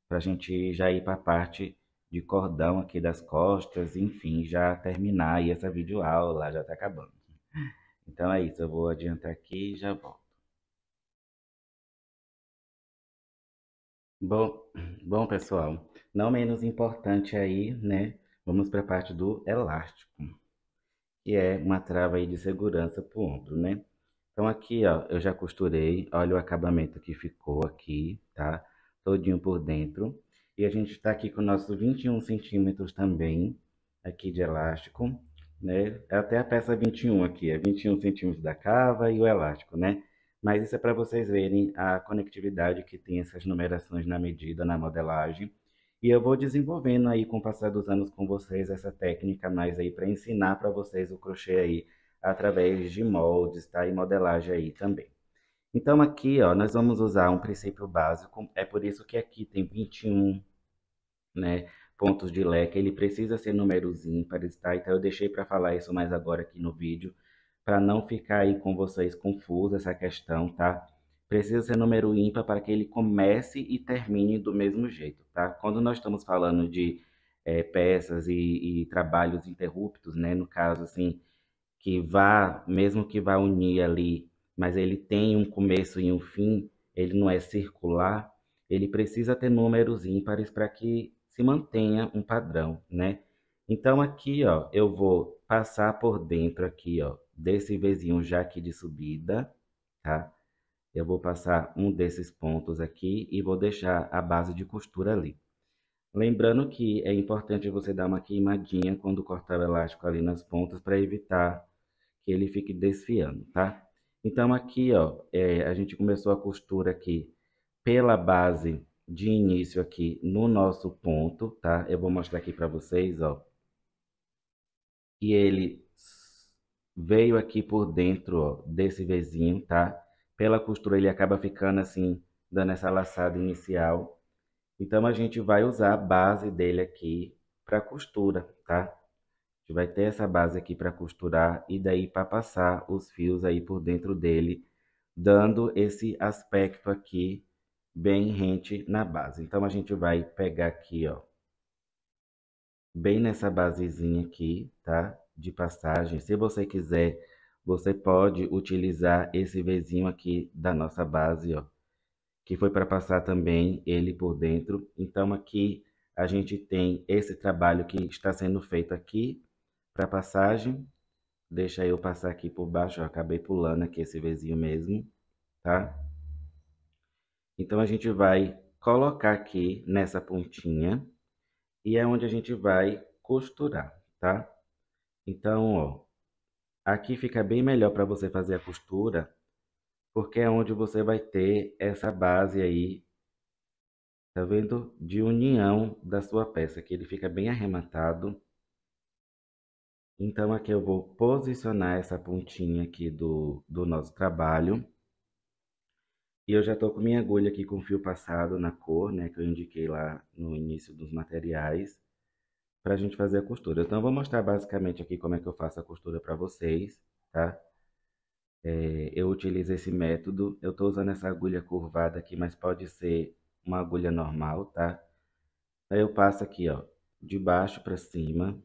para a gente já ir para a parte de cordão aqui das costas, enfim, já terminar aí essa videoaula, já tá acabando. Então é isso, eu vou adiantar aqui e já volto. Bom, bom pessoal, não menos importante aí, né? Vamos para a parte do elástico, que é uma trava aí de segurança para o ombro, né? Então aqui, ó, eu já costurei, olha o acabamento que ficou aqui, tá? Todinho por dentro. E a gente está aqui com o nosso 21 centímetros também, aqui de elástico, né? É até a peça 21 aqui, é 21 centímetros da cava e o elástico, né? Mas isso é para vocês verem a conectividade que tem essas numerações na medida, na modelagem. E eu vou desenvolvendo aí com o passar dos anos com vocês essa técnica mais aí para ensinar para vocês o crochê aí através de moldes, tá? E modelagem aí também. Então aqui, ó, nós vamos usar um princípio básico, é por isso que aqui tem 21, né, pontos de leque, ele precisa ser números ímpares, tá? Então eu deixei para falar isso mais agora aqui no vídeo, para não ficar aí com vocês confusa essa questão, tá? Precisa ser número ímpar para que ele comece e termine do mesmo jeito, tá? Quando nós estamos falando de peças e trabalhos interruptos, né, no caso assim, que vá, mesmo que vá unir ali, mas ele tem um começo e um fim, ele não é circular, ele precisa ter números ímpares para que se mantenha um padrão, né? Então aqui, ó, eu vou passar por dentro aqui, ó, desse vezinho já aqui de subida, tá? Eu vou passar um desses pontos aqui e vou deixar a base de costura ali. Lembrando que é importante você dar uma queimadinha quando cortar o elástico ali nas pontas para evitar que ele fique desfiando, tá? Então aqui, ó, a gente começou a costura aqui pela base de início aqui no nosso ponto, tá? Eu vou mostrar aqui para vocês, ó, que ele veio aqui por dentro, ó, desse Vzinho, tá? Pela costura ele acaba ficando assim, dando essa laçada inicial. Então a gente vai usar a base dele aqui para costura, tá? A gente vai ter essa base aqui para costurar e daí para passar os fios aí por dentro dele, dando esse aspecto aqui bem rente na base. Então a gente vai pegar aqui, ó, bem nessa basezinha aqui, tá? De passagem. Se você quiser, você pode utilizar esse Vzinho aqui da nossa base, ó, que foi para passar também ele por dentro. Então aqui a gente tem esse trabalho que está sendo feito aqui para passagem. Deixa eu passar aqui por baixo, eu acabei pulando aqui esse Vzinho mesmo, tá? Então a gente vai colocar aqui nessa pontinha e é onde a gente vai costurar, tá? Então, ó, aqui fica bem melhor para você fazer a costura, porque é onde você vai ter essa base aí, tá vendo? De união da sua peça, que ele fica bem arrematado. Então aqui eu vou posicionar essa pontinha aqui do nosso trabalho. E eu já tô com minha agulha aqui com fio passado na cor, né, que eu indiquei lá no início dos materiais, para a gente fazer a costura. Então eu vou mostrar basicamente aqui como é que eu faço a costura para vocês, tá? Eu utilizo esse método, eu estou usando essa agulha curvada aqui, mas pode ser uma agulha normal, tá? Aí eu passo aqui, ó, de baixo para cima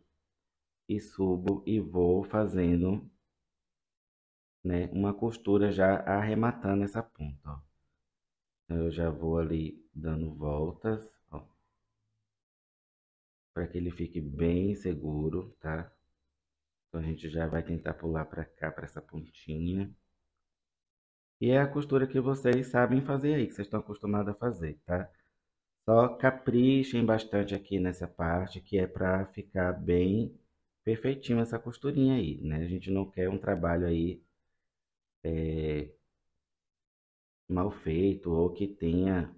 e subo e vou fazendo, né, uma costura já arrematando essa ponta, ó. Então eu já vou ali dando voltas, ó, para que ele fique bem seguro, tá? Então a gente já vai tentar pular para cá, para essa pontinha. E é a costura que vocês sabem fazer aí, que vocês estão acostumados a fazer, tá? Só caprichem bastante aqui nessa parte, que é para ficar bem perfeitinho essa costurinha aí, né? A gente não quer um trabalho aí mal feito ou que tenha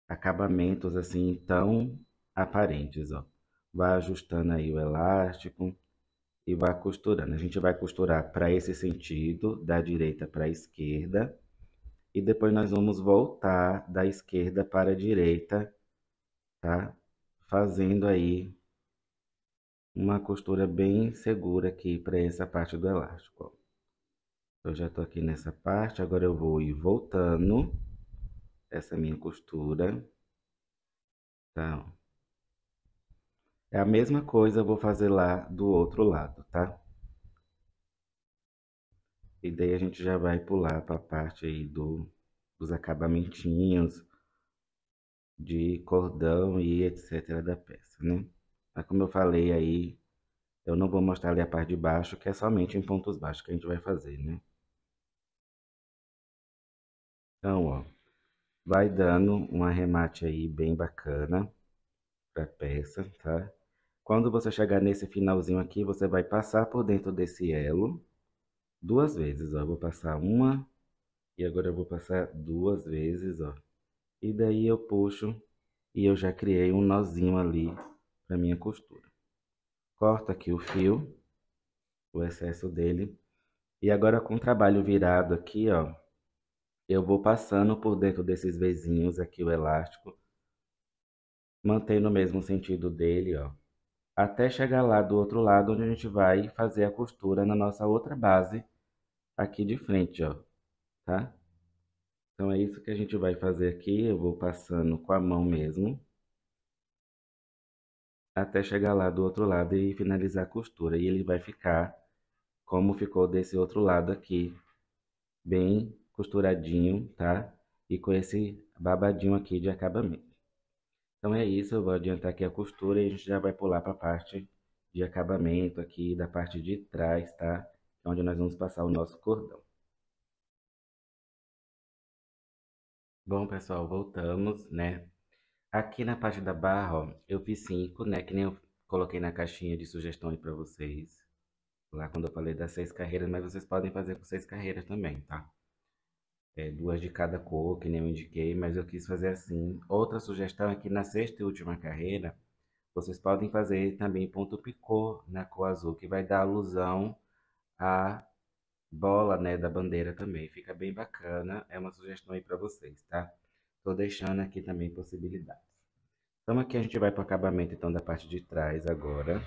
acabamentos assim tão aparentes, ó. Vai ajustando aí o elástico e vai costurando. A gente vai costurar para esse sentido, da direita para a esquerda, e depois nós vamos voltar da esquerda para a direita, tá? Fazendo aí uma costura bem segura aqui para essa parte do elástico, ó. Eu já tô aqui nessa parte, agora eu vou ir voltando essa minha costura, tá? É a mesma coisa, eu vou fazer lá do outro lado, tá? E daí a gente já vai pular para a parte aí dos acabamentinhos de cordão e etc da peça, né? Mas como eu falei aí, eu não vou mostrar ali a parte de baixo, que é somente em pontos baixos que a gente vai fazer, né? Então, ó, vai dando um arremate aí bem bacana para a peça, tá? Quando você chegar nesse finalzinho aqui, você vai passar por dentro desse elo duas vezes, ó. Eu vou passar uma e agora eu vou passar duas vezes, ó. E daí eu puxo e eu já criei um nozinho ali para minha costura. Corto aqui o fio, o excesso dele. E agora com o trabalho virado aqui, ó, eu vou passando por dentro desses vezinhos aqui o elástico, mantendo o mesmo sentido dele, ó, até chegar lá do outro lado onde a gente vai fazer a costura na nossa outra base aqui de frente, ó, tá? Então é isso que a gente vai fazer aqui, eu vou passando com a mão mesmo, até chegar lá do outro lado e finalizar a costura. E ele vai ficar como ficou desse outro lado aqui, bem costuradinho, tá? E com esse babadinho aqui de acabamento. Então é isso, eu vou adiantar aqui a costura e a gente já vai pular para a parte de acabamento aqui da parte de trás, tá? Onde nós vamos passar o nosso cordão. Bom, pessoal, voltamos, né? Aqui na parte da barra, ó, eu fiz 5, né? Que nem eu coloquei na caixinha de sugestões para vocês. Lá quando eu falei das 6 carreiras, mas vocês podem fazer com 6 carreiras também, tá? duas de cada cor, que nem eu indiquei, mas eu quis fazer assim. Outra sugestão é que na sexta e última carreira, vocês podem fazer também ponto picô na cor azul, que vai dar alusão à bola, né, da bandeira também. Fica bem bacana, é uma sugestão aí para vocês, tá? Tô deixando aqui também possibilidades. Então aqui a gente vai para o acabamento então da parte de trás agora,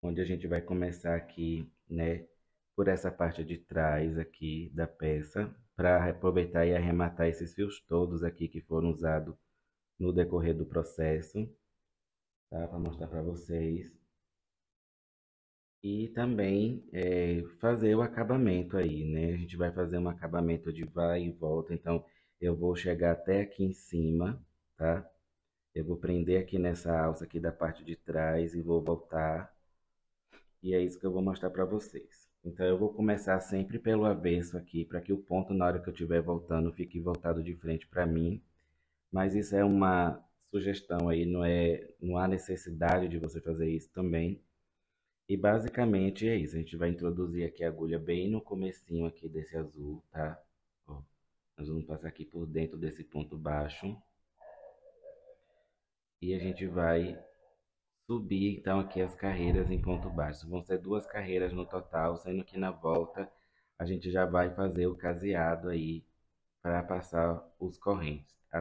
onde a gente vai começar aqui, né, por essa parte de trás aqui da peça, para aproveitar e arrematar esses fios todos aqui que foram usados no decorrer do processo, tá? Para mostrar para vocês. E também fazer o acabamento aí, né? A gente vai fazer um acabamento de vai e volta, então eu vou chegar até aqui em cima, tá? Eu vou prender aqui nessa alça aqui da parte de trás e vou voltar. E é isso que eu vou mostrar para vocês. Então eu vou começar sempre pelo avesso aqui, para que o ponto na hora que eu estiver voltando fique voltado de frente para mim. Mas isso é uma sugestão aí, não há necessidade de você fazer isso também. E basicamente é isso. A gente vai introduzir aqui a agulha bem no comecinho aqui desse azul, tá? Ó, nós vamos passar aqui por dentro desse ponto baixo. E a gente vai subir então aqui as carreiras em ponto baixo. Vão ser duas carreiras no total, sendo que na volta a gente já vai fazer o caseado aí para passar as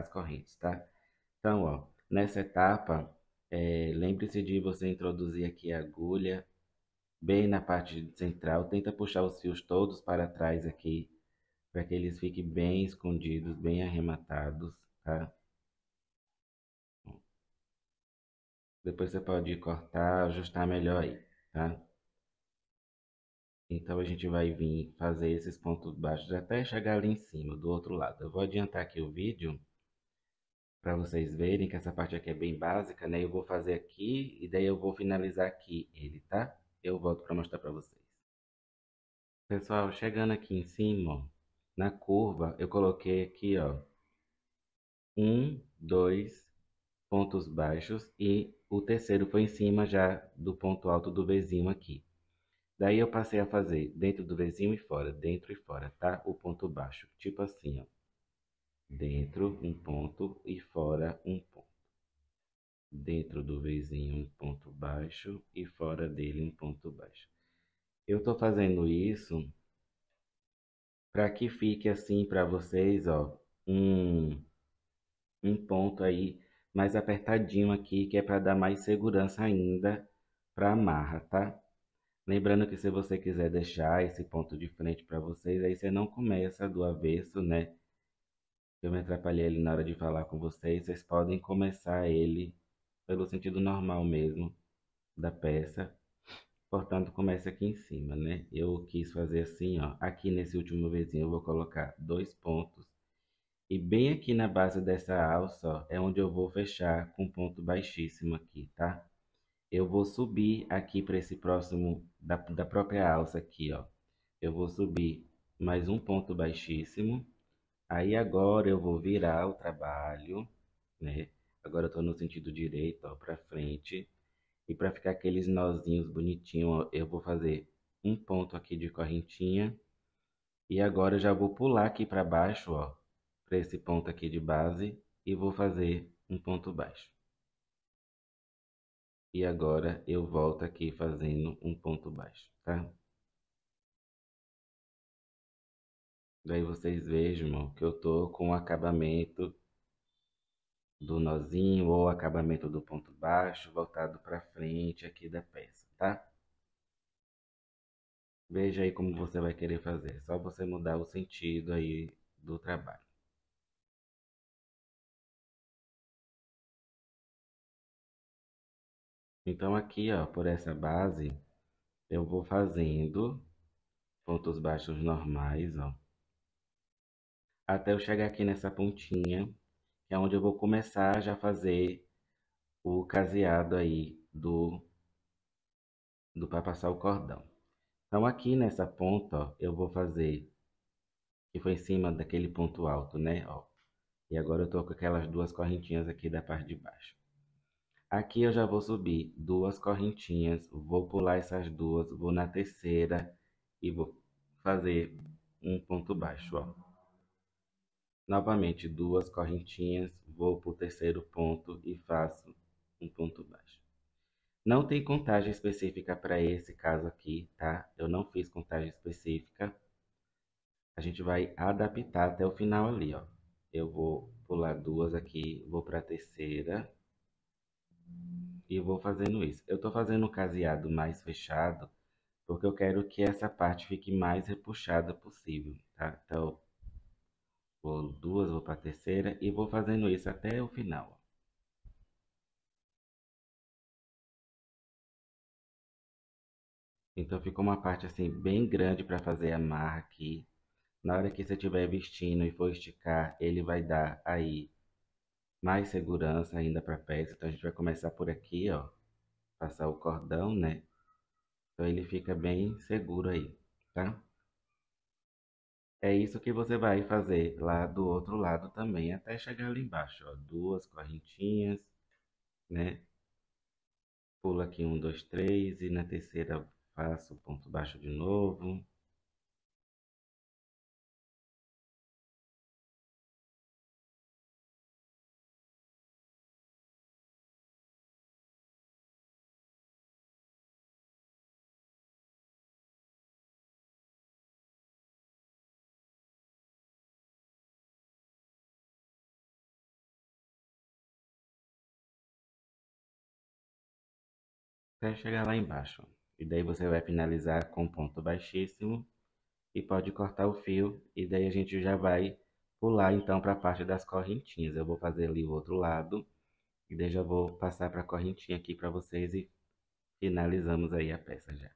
correntes, tá? Então, ó, nessa etapa, lembre-se de você introduzir aqui a agulha bem na parte central. Tenta puxar os fios todos para trás aqui, para que eles fiquem bem escondidos, bem arrematados, tá? Depois você pode cortar, ajustar melhor aí, tá? Então a gente vai vir fazer esses pontos baixos até chegar ali em cima, do outro lado. Eu vou adiantar aqui o vídeo para vocês verem que essa parte aqui é bem básica, né? Eu vou fazer aqui e daí eu vou finalizar aqui ele, tá? Eu volto para mostrar para vocês. Pessoal, chegando aqui em cima, ó, na curva, eu coloquei aqui, ó, dois pontos baixos e o terceiro foi em cima já do ponto alto do vizinho aqui. Daí eu passei a fazer dentro do vizinho e fora, dentro e fora, tá? O ponto baixo, tipo assim, ó. Dentro um ponto e fora um ponto. Dentro do vizinho um ponto baixo e fora dele um ponto baixo. Eu tô fazendo isso para que fique assim para vocês, ó, um ponto aí mais apertadinho aqui, que é para dar mais segurança ainda para a amarra, tá? Lembrando que se você quiser deixar esse ponto de frente para vocês, aí você não começa do avesso, né? Eu me atrapalhei ali na hora de falar com vocês, vocês podem começar ele pelo sentido normal mesmo da peça. Portanto, começa aqui em cima, né? Eu quis fazer assim, ó. Aqui nesse último vizinho eu vou colocar dois pontos. E bem aqui na base dessa alça, ó, é onde eu vou fechar com um ponto baixíssimo aqui, tá? Eu vou subir aqui para esse próximo da própria alça aqui, ó. Eu vou subir mais um ponto baixíssimo. Aí agora eu vou virar o trabalho, né? Agora eu tô no sentido direito, ó, para frente. E para ficar aqueles nozinhos bonitinhos, ó, eu vou fazer um ponto aqui de correntinha. E agora eu já vou pular aqui para baixo, ó, para esse ponto aqui de base e vou fazer um ponto baixo. E agora eu volto aqui fazendo um ponto baixo, tá? Daí vocês vejam, ó, que eu tô com o acabamento do nozinho ou acabamento do ponto baixo voltado para frente aqui da peça, tá? Veja aí como você vai querer fazer, só você mudar o sentido aí do trabalho. Então aqui, ó, por essa base, eu vou fazendo pontos baixos normais, ó, até eu chegar aqui nessa pontinha, que é onde eu vou começar já a fazer o caseado aí do para passar o cordão. Então aqui nessa ponta, ó, eu vou fazer que foi em cima daquele ponto alto, né, ó. E agora eu tô com aquelas duas correntinhas aqui da parte de baixo. Aqui eu já vou subir duas correntinhas, vou pular essas duas, vou na terceira e vou fazer um ponto baixo, ó. Novamente, duas correntinhas, vou para o terceiro ponto e faço um ponto baixo. Não tem contagem específica para esse caso aqui, tá? Eu não fiz contagem específica. A gente vai adaptar até o final ali, ó. Eu vou pular duas aqui, vou para a terceira e vou fazendo isso. Eu tô fazendo o caseado mais fechado porque eu quero que essa parte fique mais repuxada possível, tá? Então, vou duas, vou para a terceira e vou fazendo isso até o final. Então ficou uma parte assim bem grande para fazer a amarra aqui. Na hora que você estiver vestindo e for esticar, ele vai dar aí mais segurança ainda para a peça. Então a gente vai começar por aqui, ó, passar o cordão, né? Então ele fica bem seguro aí, tá? É isso que você vai fazer lá do outro lado também, até chegar ali embaixo, ó, duas correntinhas, né? Pulo aqui um, dois, três e na terceira faço ponto baixo de novo. Até chegar lá embaixo. E daí você vai finalizar com ponto baixíssimo e pode cortar o fio. E daí a gente já vai pular então para a parte das correntinhas. Eu vou fazer ali o outro lado e daí já vou passar para a correntinha aqui para vocês e finalizamos aí a peça já.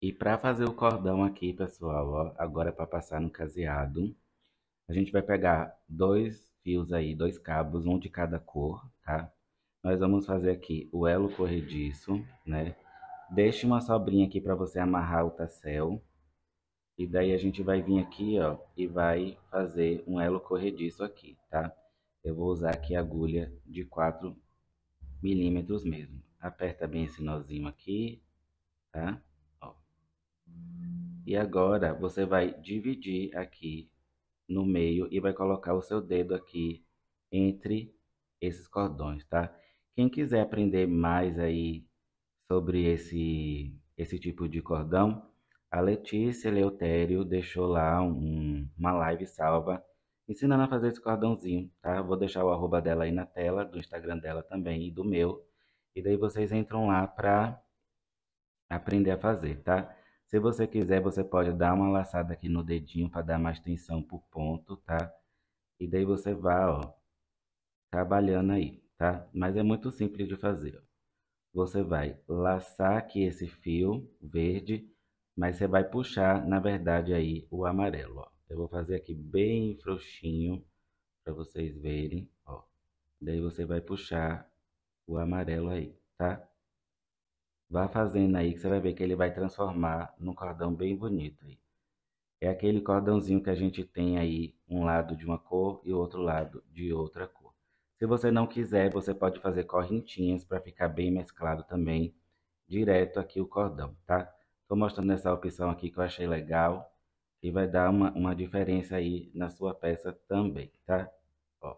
E para fazer o cordão aqui, pessoal, ó, agora para passar no caseado, a gente vai pegar dois fios aí, dois cabos, um de cada cor, tá? Nós vamos fazer aqui o elo corrediço, né? Deixe uma sobrinha aqui para você amarrar o tassel. E daí a gente vai vir aqui, ó, e vai fazer um elo corrediço aqui, tá? Eu vou usar aqui a agulha de 4 milímetros mesmo. Aperta bem esse nozinho aqui, tá? Ó. E agora você vai dividir aqui no meio e vai colocar o seu dedo aqui entre esses cordões, tá? Quem quiser aprender mais aí sobre esse tipo de cordão, a Letícia Eleutério deixou lá uma live salva ensinando a fazer esse cordãozinho, tá? Vou deixar o arroba dela aí na tela, do Instagram dela também e do meu. E daí vocês entram lá para aprender a fazer, tá? Se você quiser, você pode dar uma laçada aqui no dedinho para dar mais tensão por ponto, tá? E daí você vai, ó, trabalhando aí, tá? Mas é muito simples de fazer, ó. Você vai laçar aqui esse fio verde, mas você vai puxar, na verdade, aí o amarelo, ó. Eu vou fazer aqui bem frouxinho para vocês verem, ó. Daí você vai puxar o amarelo aí, tá? Vá fazendo aí que você vai ver que ele vai transformar num cordão bem bonito aí. É aquele cordãozinho que a gente tem aí, um lado de uma cor e o outro lado de outra cor. Se você não quiser, você pode fazer correntinhas para ficar bem mesclado também, direto aqui o cordão, tá? Estou mostrando essa opção aqui que eu achei legal e vai dar uma diferença aí na sua peça também, tá? Ó,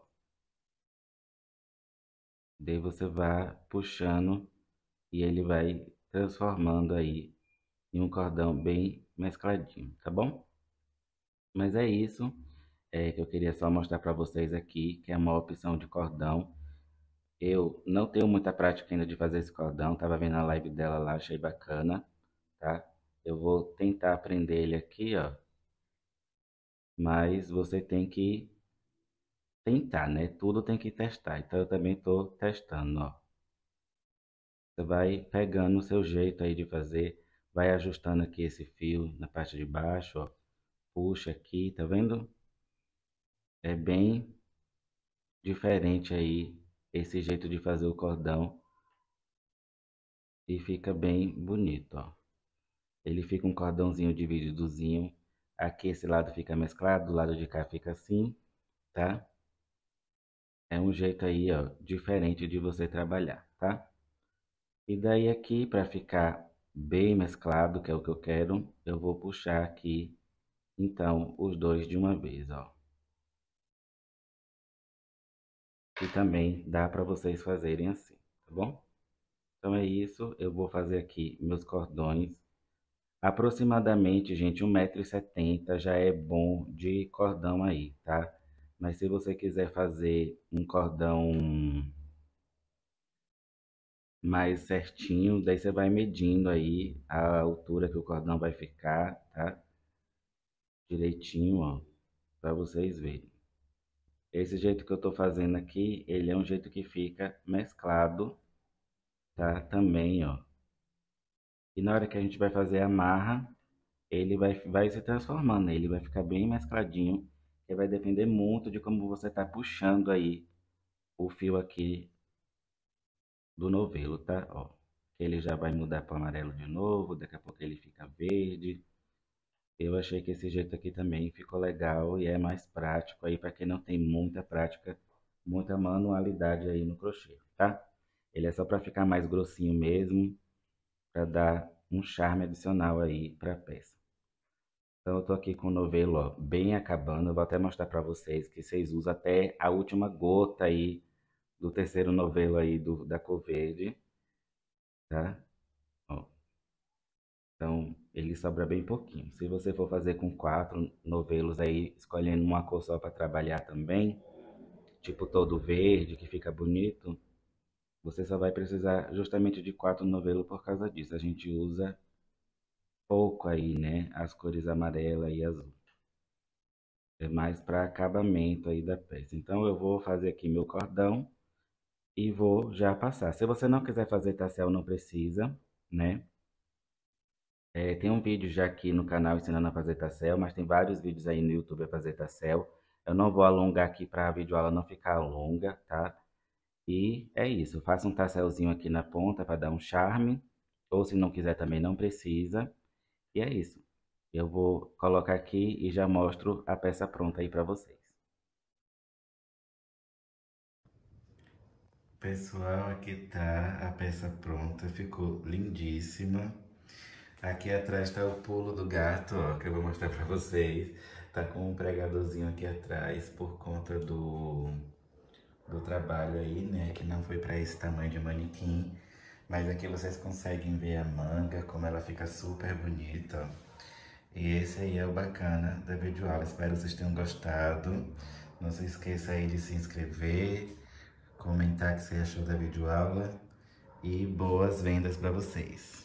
daí você vai puxando e ele vai transformando aí em um cordão bem mescladinho, tá bom? Mas é isso, que eu queria só mostrar para vocês aqui, que é uma opção de cordão. Eu não tenho muita prática ainda de fazer esse cordão, tava vendo a live dela lá, achei bacana, tá? Eu vou tentar aprender ele aqui, ó, mas você tem que tentar, né? Tudo tem que testar, então eu também tô testando, ó. Você vai pegando o seu jeito aí de fazer, vai ajustando aqui esse fio na parte de baixo, ó. Puxa aqui, tá vendo? É bem diferente aí esse jeito de fazer o cordão e fica bem bonito, ó. Ele fica um cordãozinho divididozinho. Aqui esse lado fica mesclado, do lado de cá fica assim, tá? É um jeito aí, ó, diferente de você trabalhar, tá? E daí aqui, para ficar bem mesclado, que é o que eu quero, eu vou puxar aqui Então, os dois de uma vez, ó. E também dá para vocês fazerem assim, tá bom? Então é isso, eu vou fazer aqui meus cordões. Aproximadamente, gente, 1,70 m já é bom de cordão aí, tá? Mas se você quiser fazer um cordão mais certinho, daí você vai medindo aí a altura que o cordão vai ficar, tá? Direitinho, ó, para vocês verem. Esse jeito que eu tô fazendo aqui, ele é um jeito que fica mesclado, tá? Também, ó. E na hora que a gente vai fazer a amarra, ele vai se transformando, né? Ele vai ficar bem mescladinho, que vai depender muito de como você tá puxando aí o fio aqui do novelo, tá? Ó, ele já vai mudar para amarelo de novo, daqui a pouco ele fica verde. Eu achei que esse jeito aqui também ficou legal e é mais prático aí para quem não tem muita prática, muita manualidade aí no crochê, tá? Ele é só para ficar mais grossinho mesmo, para dar um charme adicional aí para a peça. Então eu tô aqui com o novelo, ó, bem acabando. Eu vou até mostrar para vocês que vocês usam até a última gota aí do terceiro novelo aí da cor verde, tá? Ó, então ele sobra bem pouquinho. Se você for fazer com 4 novelos aí, escolhendo uma cor só para trabalhar também, tipo todo verde, que fica bonito, você só vai precisar justamente de 4 novelos por causa disso. A gente usa pouco aí, né? As cores amarela e azul. É mais para acabamento aí da peça. Então eu vou fazer aqui meu cordão e vou já passar. Se você não quiser fazer tassel, não precisa, né? Tem um vídeo já aqui no canal ensinando a fazer tassel, mas tem vários vídeos aí no YouTube a fazer tassel. Eu não vou alongar aqui para a videoaula não ficar longa, tá? E é isso, faça um tasselzinho aqui na ponta para dar um charme, ou se não quiser também não precisa. E é isso. Eu vou colocar aqui e já mostro a peça pronta aí para vocês. Pessoal, aqui tá a peça pronta, ficou lindíssima. Aqui atrás tá o pulo do gato, ó, que eu vou mostrar pra vocês. Tá com um pregadorzinho aqui atrás por conta do trabalho aí, né, que não foi pra esse tamanho de manequim. Mas aqui vocês conseguem ver a manga, como ela fica super bonita, ó. E esse aí é o bacana da videoaula. Espero que vocês tenham gostado. Não se esqueça aí de se inscrever, comentar o que você achou da videoaula e boas vendas para vocês.